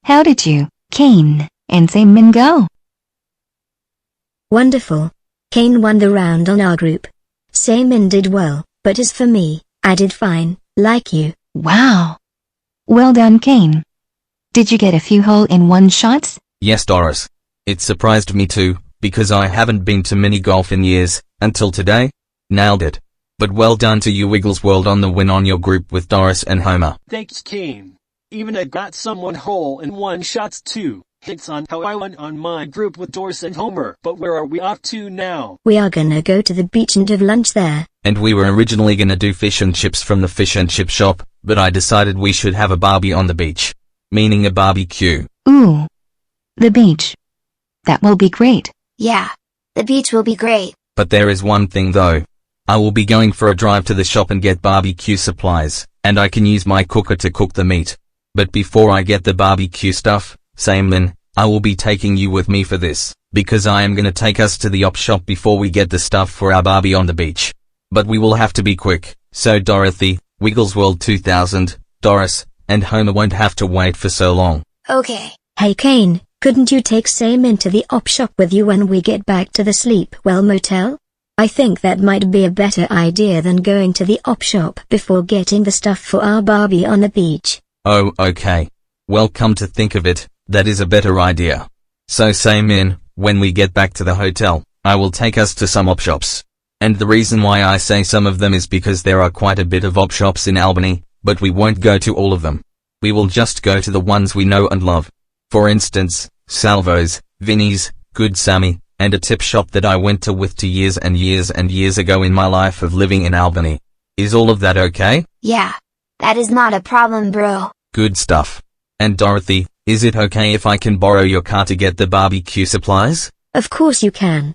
How did you, Kane, and Samin go? Wonderful. Kane won the round on our group. Samin did well, but as for me, I did fine, like you. Wow. Well done, Kane. Did you get a few hole-in-one shots? Yes, Doris. It surprised me too, because I haven't been to mini golf in years, until today. Nailed it. But well done to you, Wiggles World, on the win on your group with Doris and Homer. Thanks, Kane. Even I got someone hole-in-one shots too. It's on how I won on my group with Doris and Homer. But where are we off to now? We are gonna go to the beach and have lunch there. And we were originally gonna do fish and chips from the fish and chip shop, but I decided we should have a barbie on the beach. Meaning a barbecue. Ooh. The beach. That will be great. Yeah. The beach will be great. But there is one thing though. I will be going for a drive to the shop and get barbecue supplies, and I can use my cooker to cook the meat. But before I get the barbecue stuff, Samin, I will be taking you with me for this, because I am gonna take us to the op shop before we get the stuff for our Barbie on the beach. But we will have to be quick, so Dorothy, Wiggles World 2000, Doris, and Homer won't have to wait for so long. Okay. Hey Kane, couldn't you take Samin to the op shop with you when we get back to the Sleepwell motel? I think that might be a better idea than going to the op shop before getting the stuff for our Barbie on the beach. Oh, okay. Well, come to think of it, that is a better idea. So Samin, when we get back to the hotel, I will take us to some op shops. And the reason why I say some of them is because there are quite a bit of op shops in Albany, but we won't go to all of them. We will just go to the ones we know and love. For instance, Salvo's, Vinnie's, Good Sammy, and a tip shop that I went to with years and years and years ago in my life of living in Albany. Is all of that okay? Yeah. That is not a problem, bro. Good stuff. And Dorothy, is it okay if I can borrow your car to get the barbecue supplies? Of course you can.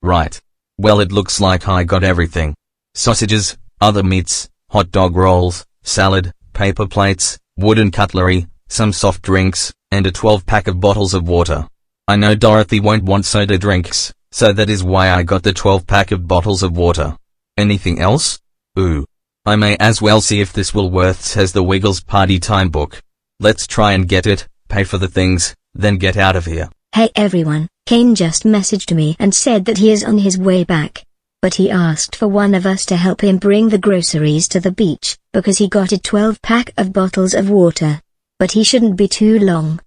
Right. Well, it looks like I got everything. Sausages, other meats, hot dog rolls, salad, paper plates, wooden cutlery, some soft drinks, and a 12-pack of bottles of water. I know Dorothy won't want soda drinks, so that is why I got the 12-pack of bottles of water. Anything else? Ooh. I may as well see if this Woolworths has the Wiggles party time book. Let's try and get it, pay for the things, then get out of here. Hey everyone, Kane just messaged me and said that he is on his way back. But he asked for one of us to help him bring the groceries to the beach, because he got a 12-pack of bottles of water. But he shouldn't be too long.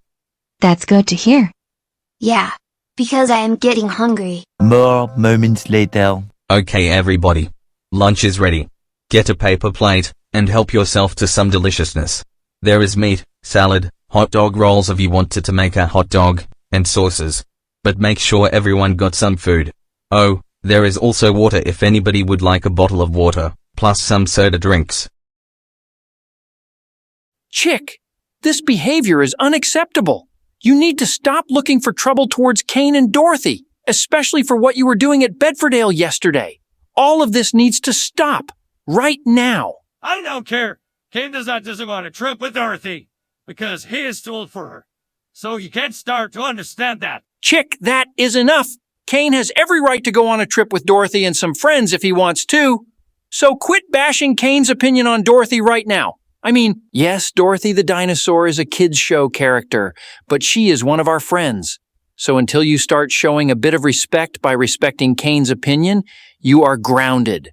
That's good to hear. Yeah. Because I am getting hungry. More moments later. Okay everybody. Lunch is ready. Get a paper plate, and help yourself to some deliciousness. There is meat, salad, hot dog rolls if you wanted to make a hot dog, and sauces. But make sure everyone got some food. Oh, there is also water if anybody would like a bottle of water, plus some soda drinks. Chick, this behavior is unacceptable. You need to stop looking for trouble towards Kane and Dorothy, especially for what you were doing at Bedfordale yesterday. All of this needs to stop, right now. I don't care. Kane does not just want a trip with Dorothy, because he is too old for her. So you can't start to understand that. Chick, that is enough. Kane has every right to go on a trip with Dorothy and some friends if he wants to. So quit bashing Kane's opinion on Dorothy right now. I mean, yes, Dorothy the dinosaur is a kids' show character, but she is one of our friends. So until you start showing a bit of respect by respecting Kane's opinion, you are grounded.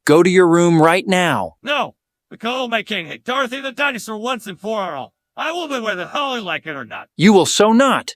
Go to your room right now. No, because my king hate Dorothy the dinosaur once and for all. I will be whether Holly like it or not. You will so not.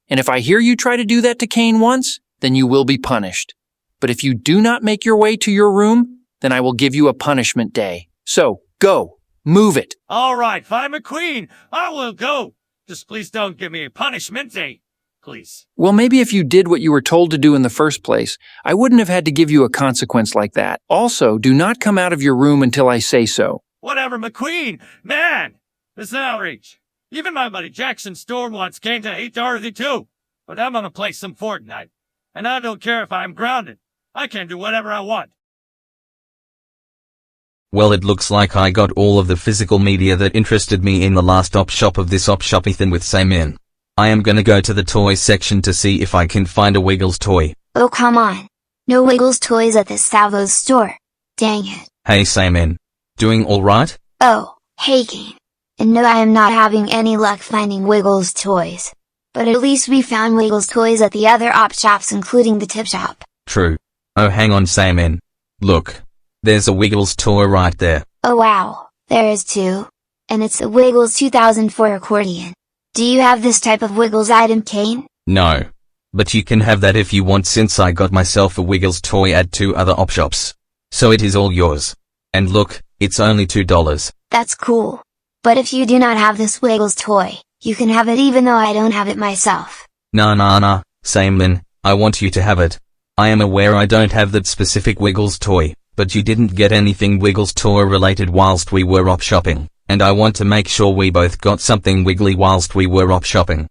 And if I hear you try to do that to Kane once, then you will be punished. But if you do not make your way to your room, then I will give you a punishment day. So, go. Move it. All right, fine, McQueen. I will go. Just please don't give me a punishment day. Please. Well, maybe if you did what you were told to do in the first place, I wouldn't have had to give you a consequence like that. Also, do not come out of your room until I say so. Whatever, McQueen. Man, this is an outrage. Even my buddy Jackson Storm once came to hate Dorothy too. But I'm gonna play some Fortnite. And I don't care if I'm grounded. I can do whatever I want. Well, it looks like I got all of the physical media that interested me in the last op shop of this op shopithin with same in. I am gonna go to the toy section to see if I can find a Wiggles toy. Oh come on. No Wiggles toys at the Salvo's store. Dang it. Hey same in. Doing alright? Oh, hey Kane. And no, I am not having any luck finding Wiggles toys. But at least we found Wiggles toys at the other op shops including the tip shop. True. Oh hang on same in. Look. There's a Wiggles toy right there. Oh wow, there is two. And it's a Wiggles 2004 accordion. Do you have this type of Wiggles item, Kane? No. But you can have that if you want since I got myself a Wiggles toy at 2 other op shops. So it is all yours. And look, it's only $2. That's cool. But if you do not have this Wiggles toy, you can have it even though I don't have it myself. Nah, Samelin, I want you to have it. I am aware I don't have that specific Wiggles toy, but you didn't get anything Wiggles toy related whilst we were op shopping, and I want to make sure we both got something wiggly whilst we were op shopping.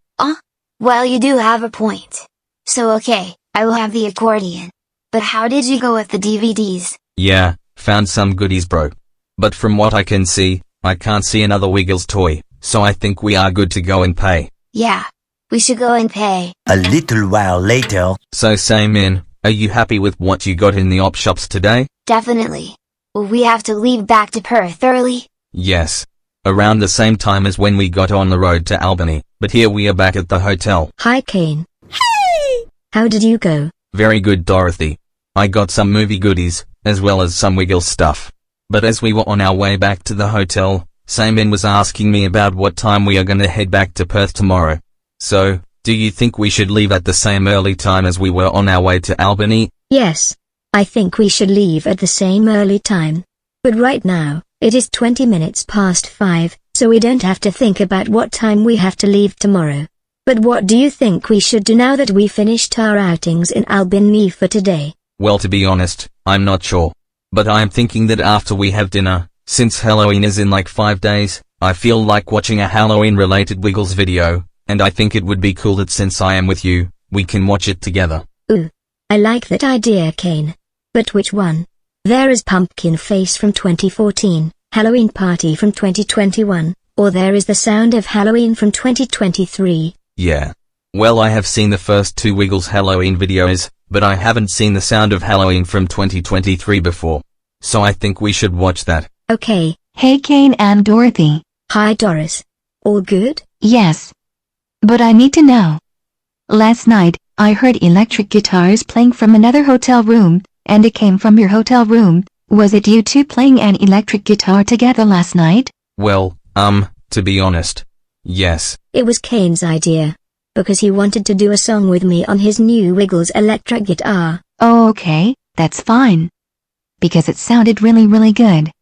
Well you do have a point. So okay, I will have the accordion. But how did you go with the DVDs? Yeah, found some goodies bro. But from what I can see, I can't see another Wiggles toy, so I think we are good to go and pay. Yeah, we should go and pay. A little while later. So Samin, are you happy with what you got in the op shops today? Definitely. Will we have to leave back to Perth early? Yes. Around the same time as when we got on the road to Albany, but here we are back at the hotel. Hi Kane. Hey! How did you go? Very good Dorothy. I got some movie goodies, as well as some Wiggles stuff. But as we were on our way back to the hotel, Samin was asking me about what time we are gonna head back to Perth tomorrow. So, do you think we should leave at the same early time as we were on our way to Albany? Yes. I think we should leave at the same early time. But right now, it is 20 minutes past 5, so we don't have to think about what time we have to leave tomorrow. But what do you think we should do now that we finished our outings in Albany for today? Well, to be honest, I'm not sure. But I am thinking that after we have dinner, since Halloween is in like 5 days, I feel like watching a Halloween-related Wiggles video, and I think it would be cool that since I am with you, we can watch it together. Ooh. I like that idea, Kane. But which one? There is Pumpkin Face from 2014, Halloween Party from 2021, or there is The Sound of Halloween from 2023. Yeah. Well, I have seen the first 2 Wiggles Halloween videos, but I haven't seen The Sound of Halloween from 2023 before. So I think we should watch that. Okay. Hey Kane and Dorothy. Hi Doris. All good? Yes. But I need to know. Last night, I heard electric guitars playing from another hotel room, and it came from your hotel room. Was it you two playing an electric guitar together last night? Well, to be honest, yes. It was Kane's idea. Because he wanted to do a song with me on his new Wiggles electric guitar. Oh, okay, that's fine. Because it sounded really, really good.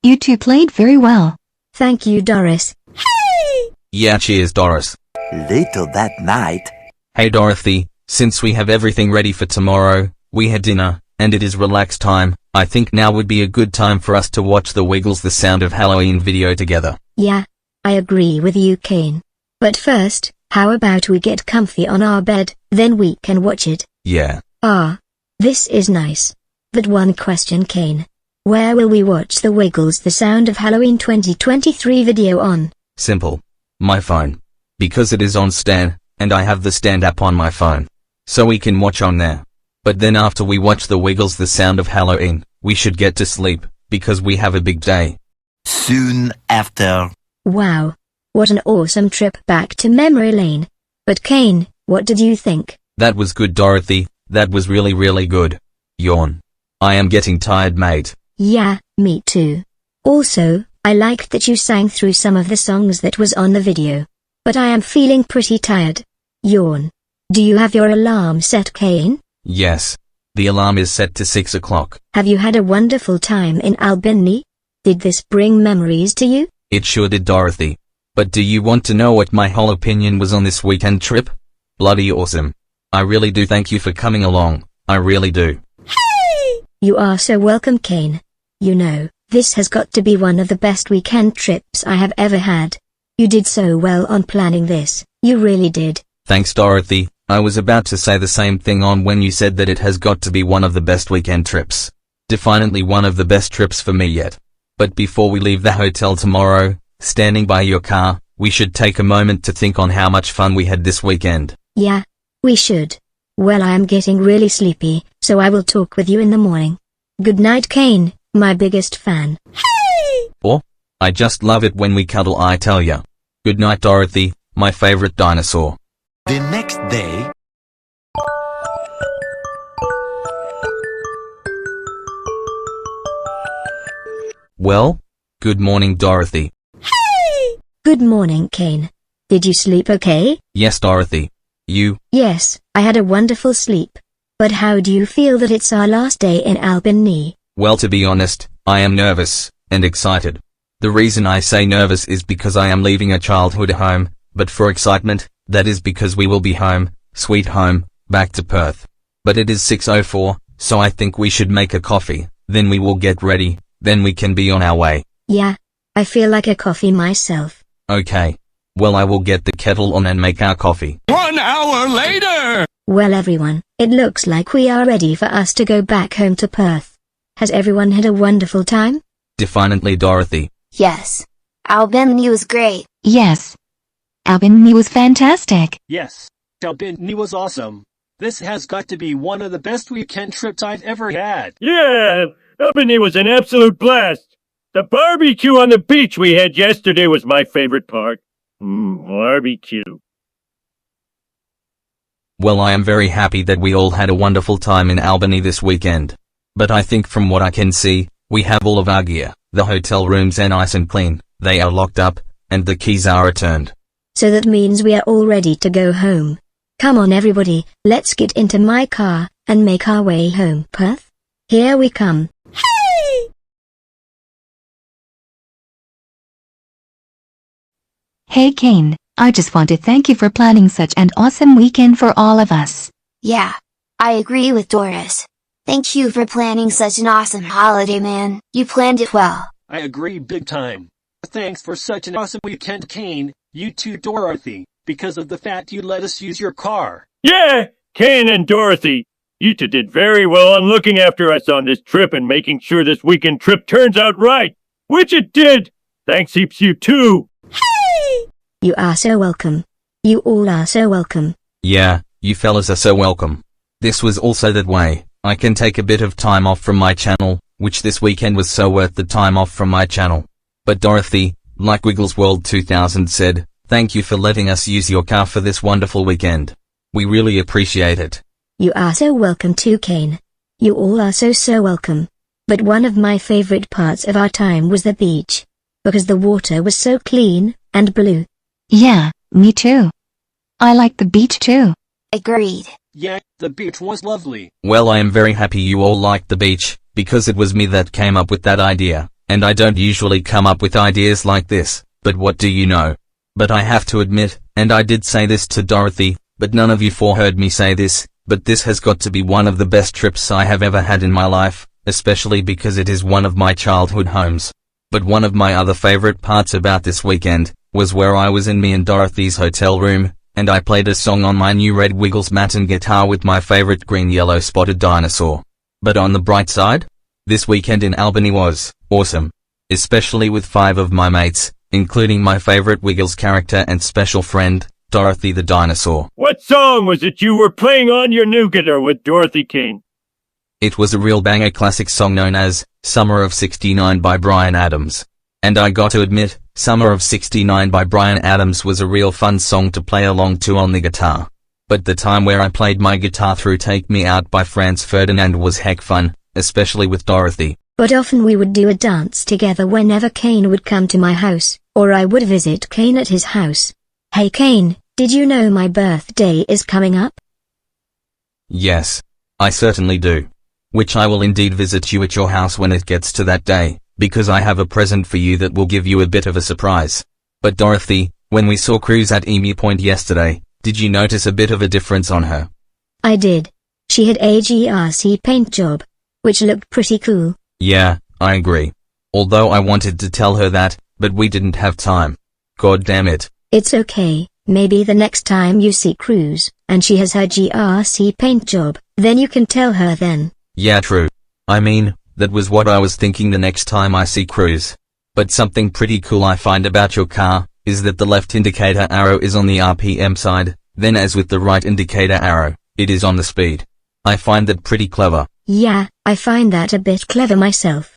You two played very well. Thank you, Doris. Hey! Yeah, cheers, Doris. Later that night. Hey, Dorothy, since we have everything ready for tomorrow, we had dinner, and it is relax time, I think now would be a good time for us to watch the Wiggles The Sound of Halloween video together. Yeah, I agree with you, Kane. But first, how about we get comfy on our bed, then we can watch it. Yeah. This is nice. But one question, Kane. Where will we watch the Wiggles The Sound of Halloween 2023 video on? Simple. My phone. Because it is on Stan, and I have the Stand app on my phone. So we can watch on there. But then after we watch the Wiggles The Sound of Halloween, we should get to sleep, because we have a big day. Soon after. Wow. What an awesome trip back to memory lane. But Kane, what did you think? That was good, Dorothy. That was really, really good. Yawn. I am getting tired, mate. Yeah, me too. Also, I liked that you sang through some of the songs that was on the video. But I am feeling pretty tired. Yawn. Do you have your alarm set, Kane? Yes. The alarm is set to 6 o'clock. Have you had a wonderful time in Albany? Did this bring memories to you? It sure did, Dorothy. But do you want to know what my whole opinion was on this weekend trip? Bloody awesome. I really do thank you for coming along. I really do. Hey! You are so welcome, Kane. You know, this has got to be one of the best weekend trips I have ever had. You did so well on planning this. You really did. Thanks, Dorothy. I was about to say the same thing on when you said that it has got to be one of the best weekend trips. Definitely one of the best trips for me yet. But before we leave the hotel tomorrow, standing by your car, we should take a moment to think on how much fun we had this weekend. Yeah, we should. Well, I am getting really sleepy, so I will talk with you in the morning. Good night, Kane, my biggest fan. Hey! Or, I just love it when we cuddle, I tell ya. Good night, Dorothy, my favorite dinosaur. The next day. Well, good morning, Dorothy. Hey! Good morning, Kane. Did you sleep okay? Yes, Dorothy. You? Yes, I had a wonderful sleep. But how do you feel that it's our last day in Albany? Well, to be honest, I am nervous and excited. The reason I say nervous is because I am leaving a childhood home, but for excitement, that is because we will be home, sweet home, back to Perth. But it is 6:04, so I think we should make a coffee, then we will get ready, then we can be on our way. Yeah, I feel like a coffee myself. Okay. Well, I will get the kettle on and make our coffee. 1 hour later! Well, everyone, it looks like we are ready for us to go back home to Perth. Has everyone had a wonderful time? Definitely, Dorothy. Yes. Albany was great. Yes. Albany was fantastic. Yes. Albany was awesome. This has got to be one of the best weekend trips I've ever had. Yeah, Albany was an absolute blast. The barbecue on the beach we had yesterday was my favorite part. Barbecue. Well, I am very happy that we all had a wonderful time in Albany this weekend. But I think from what I can see, we have all of our gear. The hotel rooms are nice and clean, they are locked up, and the keys are returned. So that means we are all ready to go home. Come on everybody, let's get into my car, and make our way home, Perth. Here we come. Hey! Hey Kane, I just want to thank you for planning such an awesome weekend for all of us. Yeah, I agree with Doris. Thank you for planning such an awesome holiday, man. You planned it well. I agree big time. Thanks for such an awesome weekend, Kane. You too, Dorothy, because of the fact you let us use your car. Yeah, Kane and Dorothy. You two did very well on looking after us on this trip and making sure this weekend trip turns out right. Which it did. Thanks heaps you too. Hey! You are so welcome. You all are so welcome. Yeah, you fellas are so welcome. This was also that way I can take a bit of time off from my channel, which this weekend was so worth the time off from my channel. But Dorothy, like Wiggles World 2000 said, thank you for letting us use your car for this wonderful weekend. We really appreciate it. You are so welcome too, Kane. You all are so welcome. But one of my favorite parts of our time was the beach. Because the water was so clean and blue. Yeah, me too. I like the beach too. Agreed. Yeah, the beach was lovely. Well, I am very happy you all liked the beach, because it was me that came up with that idea, and I don't usually come up with ideas like this, but what do you know? But I have to admit, and I did say this to Dorothy, but none of you four heard me say this, but this has got to be one of the best trips I have ever had in my life, especially because it is one of my childhood homes. But one of my other favorite parts about this weekend, was where I was in me and Dorothy's hotel room, and I played a song on my new red Wiggles Matin guitar with my favorite green yellow spotted dinosaur. But on the bright side, this weekend in Albany was awesome. Especially with 5 of my mates, including my favorite Wiggles character and special friend, Dorothy the dinosaur. What song was it you were playing on your new guitar with Dorothy Kane? It was a real banger classic song known as Summer of '69 by Bryan Adams. And I got to admit, Summer of '69 by Bryan Adams was a real fun song to play along to on the guitar. But the time where I played my guitar through Take Me Out by Franz Ferdinand was heck fun, especially with Dorothy. But often we would do a dance together whenever Kane would come to my house, or I would visit Kane at his house. Hey Kane, did you know my birthday is coming up? Yes, I certainly do. Which I will indeed visit you at your house when it gets to that day, because I have a present for you that will give you a bit of a surprise. But Dorothy, when we saw Cruz at Emu Point yesterday, did you notice a bit of a difference on her? I did. She had a GRC paint job, which looked pretty cool. Yeah, I agree. Although I wanted to tell her that, but we didn't have time. God damn it. It's okay, maybe the next time you see Cruz, and she has her GRC paint job, then you can tell her then. Yeah, true. I mean, that was what I was thinking the next time I see Cruz. But something pretty cool I find about your car, is that the left indicator arrow is on the RPM side, then as with the right indicator arrow, it is on the speed. I find that pretty clever. Yeah, I find that a bit clever myself.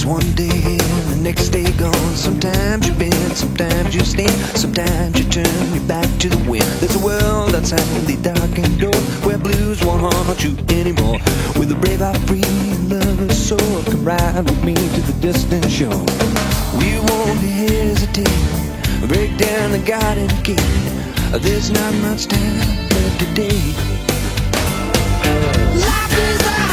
One day and the next day gone. Sometimes you bend, sometimes you stand, sometimes you turn your back to the wind. There's a world outside the darkened door where blues won't haunt you anymore. With a brave heart, free lover's soul, come ride with me to the distant shore. We won't hesitate, break down the garden gate. There's not much time left today. Life is a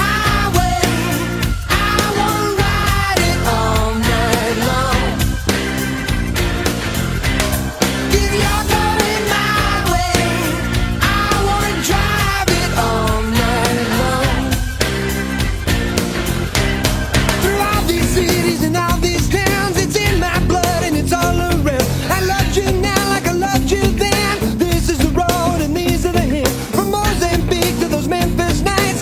Memphis nights.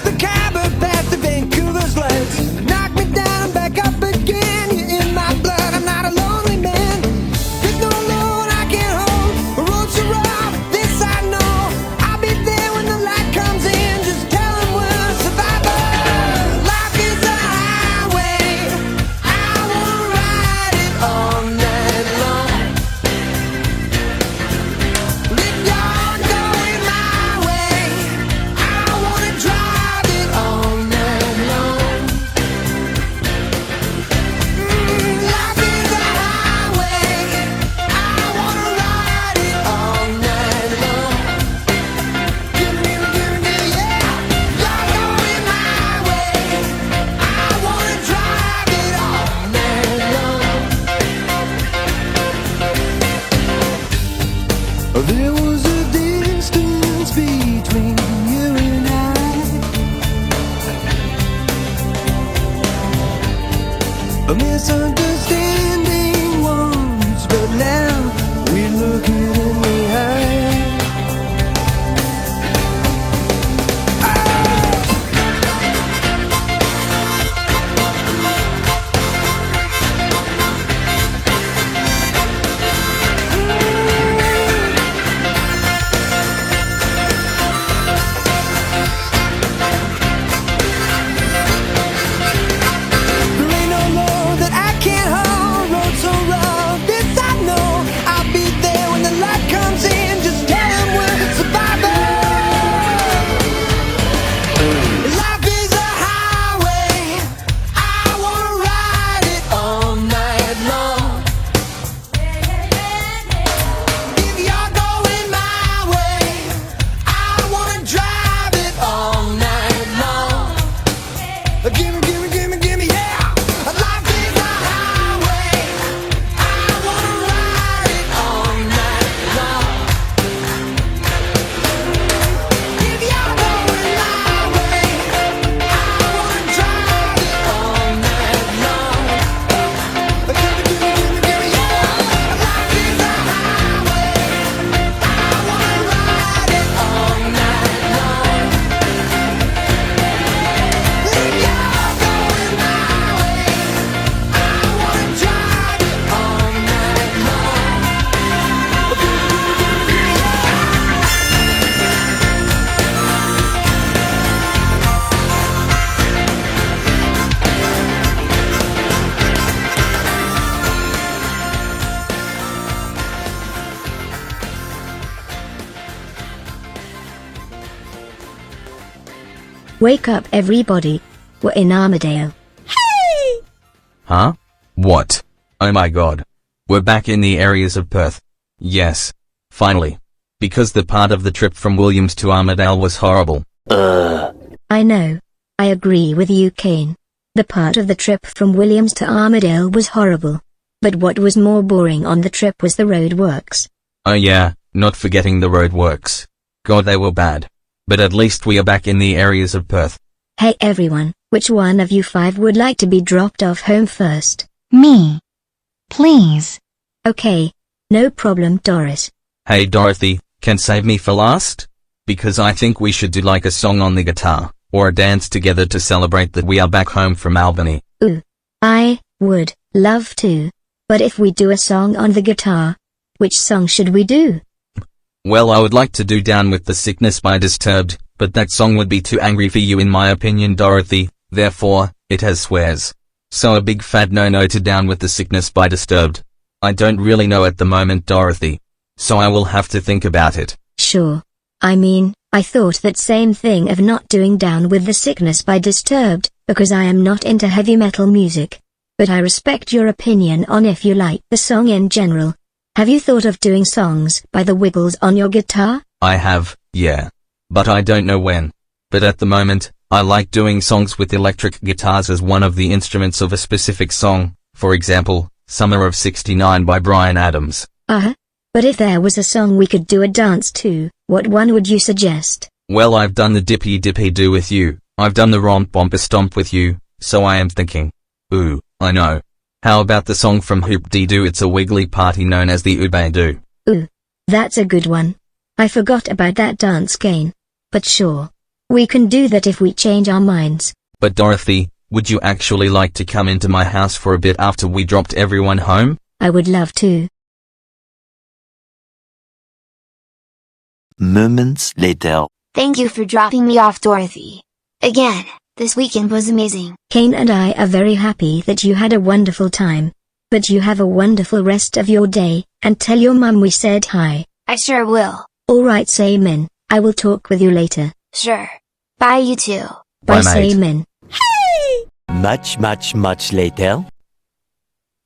A misunderstanding once, but now we're looking in the eye. Wake up everybody. We're in Armadale. Hey! Huh? What? Oh my god. We're back in the areas of Perth. Yes. Finally. Because the part of the trip from Williams to Armadale was horrible. I know. I agree with you, Kane. The part of the trip from Williams to Armadale was horrible. But what was more boring on the trip was the roadworks. Oh yeah, not forgetting the roadworks. God, they were bad. But at least we are back in the areas of Perth. Hey everyone, which one of you 5 would like to be dropped off home first? Me. Please. Okay. No problem, Doris. Hey Dorothy, can save me for last? Because I think we should do like a song on the guitar, or a dance together to celebrate that we are back home from Albany. Ooh. I would love to. But if we do a song on the guitar, which song should we do? Well, I would like to do Down with the Sickness by Disturbed, but that song would be too angry for you in my opinion, Dorothy, therefore, it has swears. So a big fat no to Down with the Sickness by Disturbed. I don't really know at the moment, Dorothy. So I will have to think about it. Sure. I mean, I thought that same thing of not doing Down with the Sickness by Disturbed, because I am not into heavy metal music. But I respect your opinion on if you like the song in general. Have you thought of doing songs by the Wiggles on your guitar? I have, yeah. But I don't know when. But at the moment, I like doing songs with electric guitars as one of the instruments of a specific song, for example, Summer of '69 by Bryan Adams. But if there was a song we could do a dance to, what one would you suggest? Well, I've done the Dippy Dippy Do with you, I've done the Romp Bomper Stomp with you, so I am thinking. Ooh, I know. How about the song from Hoop Dee Doo It's a Wiggly Party known as the Oobay Doo? Ooh, that's a good one. I forgot about that dance, Kane. But sure. We can do that if we change our minds. But Dorothy, would you actually like to come into my house for a bit after we dropped everyone home? I would love to. Moments later. Thank you for dropping me off, Dorothy. Again, this weekend was amazing. Kane and I are very happy that you had a wonderful time. But you have a wonderful rest of your day, and tell your mum we said hi. I sure will. Alright, Sayman. I will talk with you later. Sure. Bye, you two. Bye, mate. Sayman. Hey! Much later.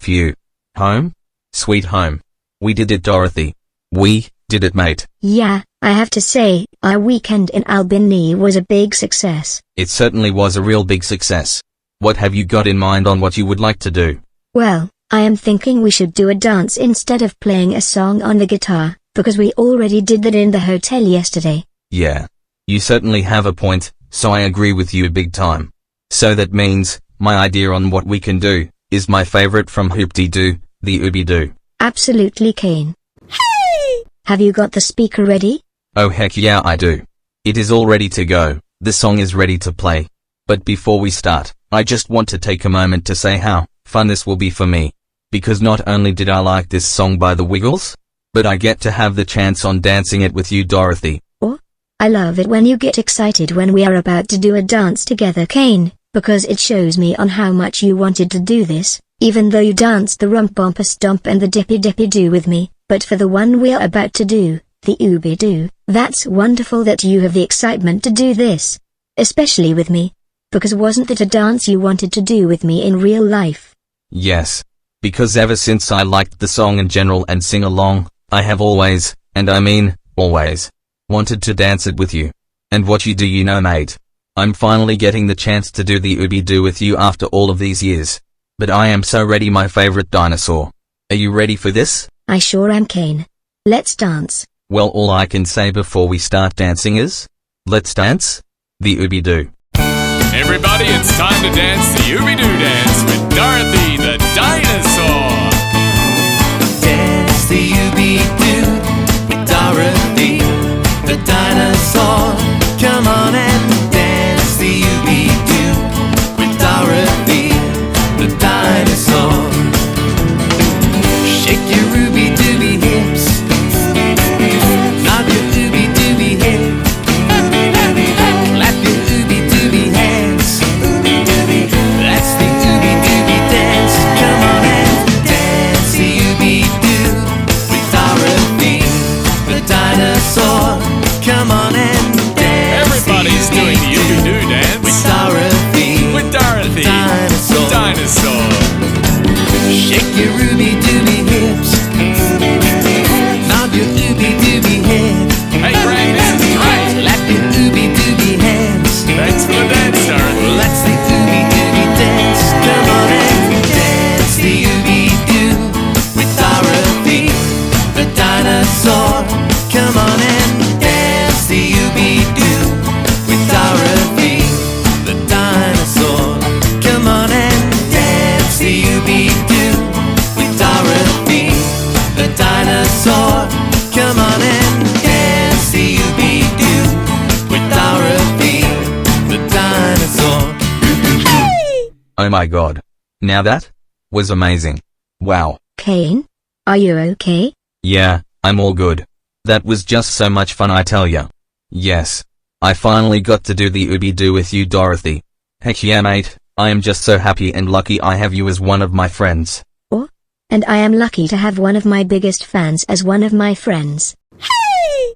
Phew. Home? Sweet home. We did it, Dorothy. We did it, mate. Yeah, I have to say, our weekend in Albany was a big success. It certainly was a real big success. What have you got in mind on what you would like to do? Well, I am thinking we should do a dance instead of playing a song on the guitar, because we already did that in the hotel yesterday. Yeah. You certainly have a point, so I agree with you big time. So that means, my idea on what we can do, is my favorite from Hoop-Dee-Doo, the Ooby-Doo. Absolutely, Kane. Hey! Have you got the speaker ready? Oh heck yeah I do. It is all ready to go, the song is ready to play. But before we start, I just want to take a moment to say how fun this will be for me. Because not only did I like this song by the Wiggles, but I get to have the chance on dancing it with you, Dorothy. Oh, I love it when you get excited when we are about to do a dance together, Kane, because it shows me on how much you wanted to do this, even though you danced the rump bumper stomp and the dippy dippy do with me, but for the one we are about to do, the Ooby-Doo, that's wonderful that you have the excitement to do this. Especially with me. Because wasn't it a dance you wanted to do with me in real life? Yes. Because ever since I liked the song in general and sing along, I have always, and I mean, always, wanted to dance it with you. And what you do you know, mate. I'm finally getting the chance to do the Ooby-Doo with you after all of these years. But I am so ready, my favorite dinosaur. Are you ready for this? I sure am, Kane. Let's dance. Well, all I can say before we start dancing is, let's dance the Ooby-Doo. Everybody, it's time to dance the Ooby-Doo dance with Dorothy the dinosaur. Dance the Ooby-Doo with Dorothy the dinosaur. Come on and dance the Ooby-Doo with Dorothy the dinosaur. Shake your Ooby-Dooby hips, nod your Ooby-Dooby head, clap your Ooby-Dooby hands. That's the Ooby-Dooby dance. Come on and dance the Ooby-Doo with Dorothy the dinosaur. Come on and dance. Everybody's doing the Ooby-Doo dance with Dorothy the dinosaur. Shake your Ooby-Dooby hips, nod your Ooby-Dooby head. Hey Greg, this is great. Clap your Ooby-Dooby hands. Thanks for the dance, Dorothy. That's the Ooby-Dooby dance. Come on and dance the Ooby-Doo with Dorothy the dinosaur. Come on and dance the Ooby-Doo with Dorothy the dinosaur. Come on and dance the Ooby-Doo with Dorothy the dinosaur. Come on and dance the Ooby-Doo with Dorothy the dinosaur. Oh my god. Now that was amazing. Wow. Kane? Are you okay? Yeah, I'm all good. That was just so much fun, I tell ya. Yes. I finally got to do the Ooby-Doo with you, Dorothy. Heck yeah, mate. I am just so happy and lucky I have you as one of my friends. Oh? And I am lucky to have one of my biggest fans as one of my friends. Hey!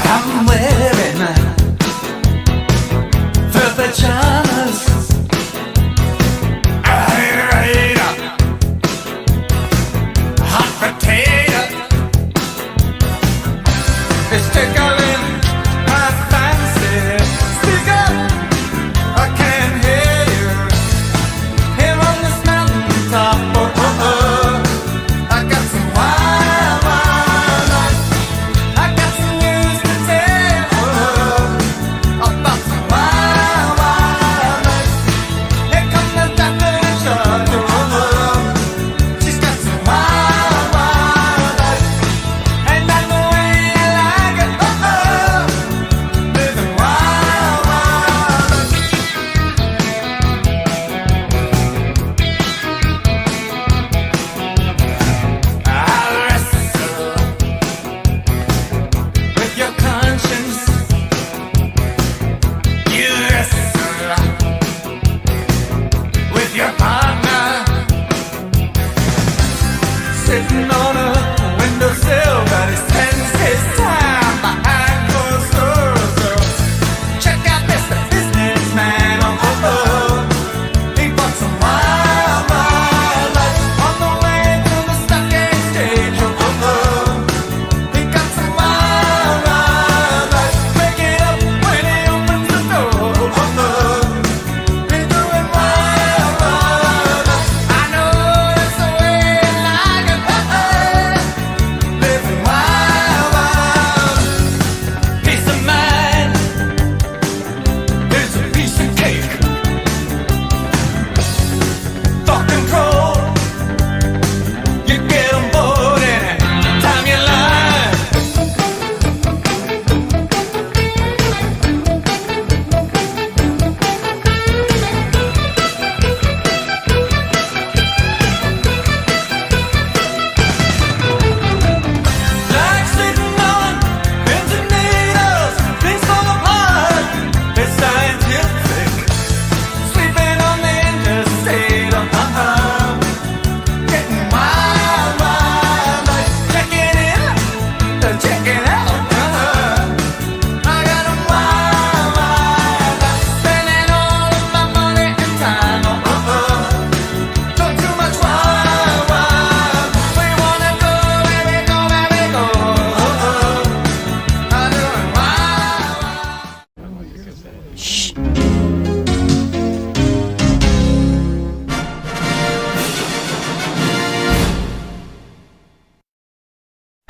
I'm wearing my fur pajamas.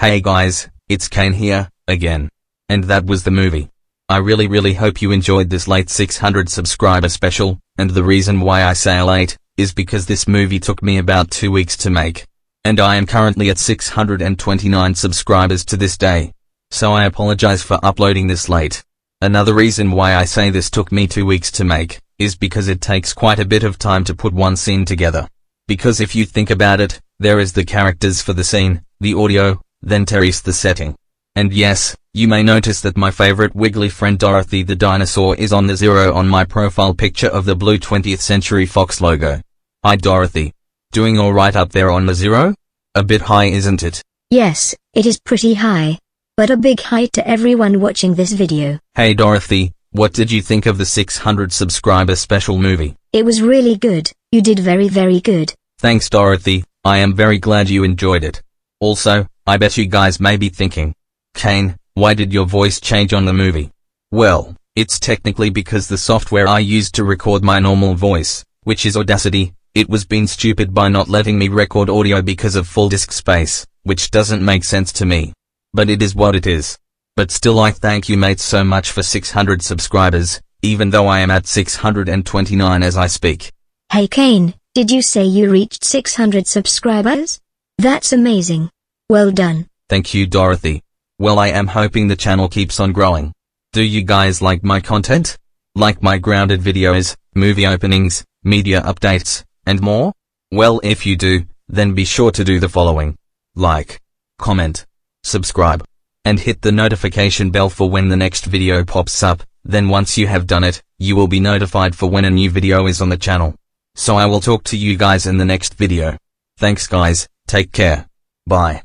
Hey guys, it's Kane here, again. And that was the movie. I really hope you enjoyed this late 600 subscriber special, and the reason why I say late, is because this movie took me about 2 weeks to make. And I am currently at 629 subscribers to this day. So I apologize for uploading this late. Another reason why I say this took me 2 weeks to make, is because it takes quite a bit of time to put one scene together. Because if you think about it, there is the characters for the scene, the audio, then there is the setting. And yes, you may notice that my favorite wiggly friend Dorothy the dinosaur is on the 0 on my profile picture of the blue 20th Century Fox logo. Hi Dorothy. Doing alright up there on the 0? A bit high, isn't it? Yes, it is pretty high. But a big hi to everyone watching this video. Hey Dorothy, what did you think of the 600 subscriber special movie? It was really good. You did very good. Thanks Dorothy, I am very glad you enjoyed it. Also, I bet you guys may be thinking, Kane, why did your voice change on the movie? Well, it's technically because the software I used to record my normal voice, which is Audacity, it was being stupid by not letting me record audio because of full disk space, which doesn't make sense to me. But it is what it is. But still I thank you mates so much for 600 subscribers, even though I am at 629 as I speak. Hey Kane, did you say you reached 600 subscribers? That's amazing. Well done. Thank you Dorothy. Well, I am hoping the channel keeps on growing. Do you guys like my content? Like my grounded videos, movie openings, media updates, and more? Well, if you do, then be sure to do the following. Like, comment, subscribe, and hit the notification bell for when the next video pops up. Then once you have done it, you will be notified for when a new video is on the channel. So I will talk to you guys in the next video. Thanks guys, take care. Bye.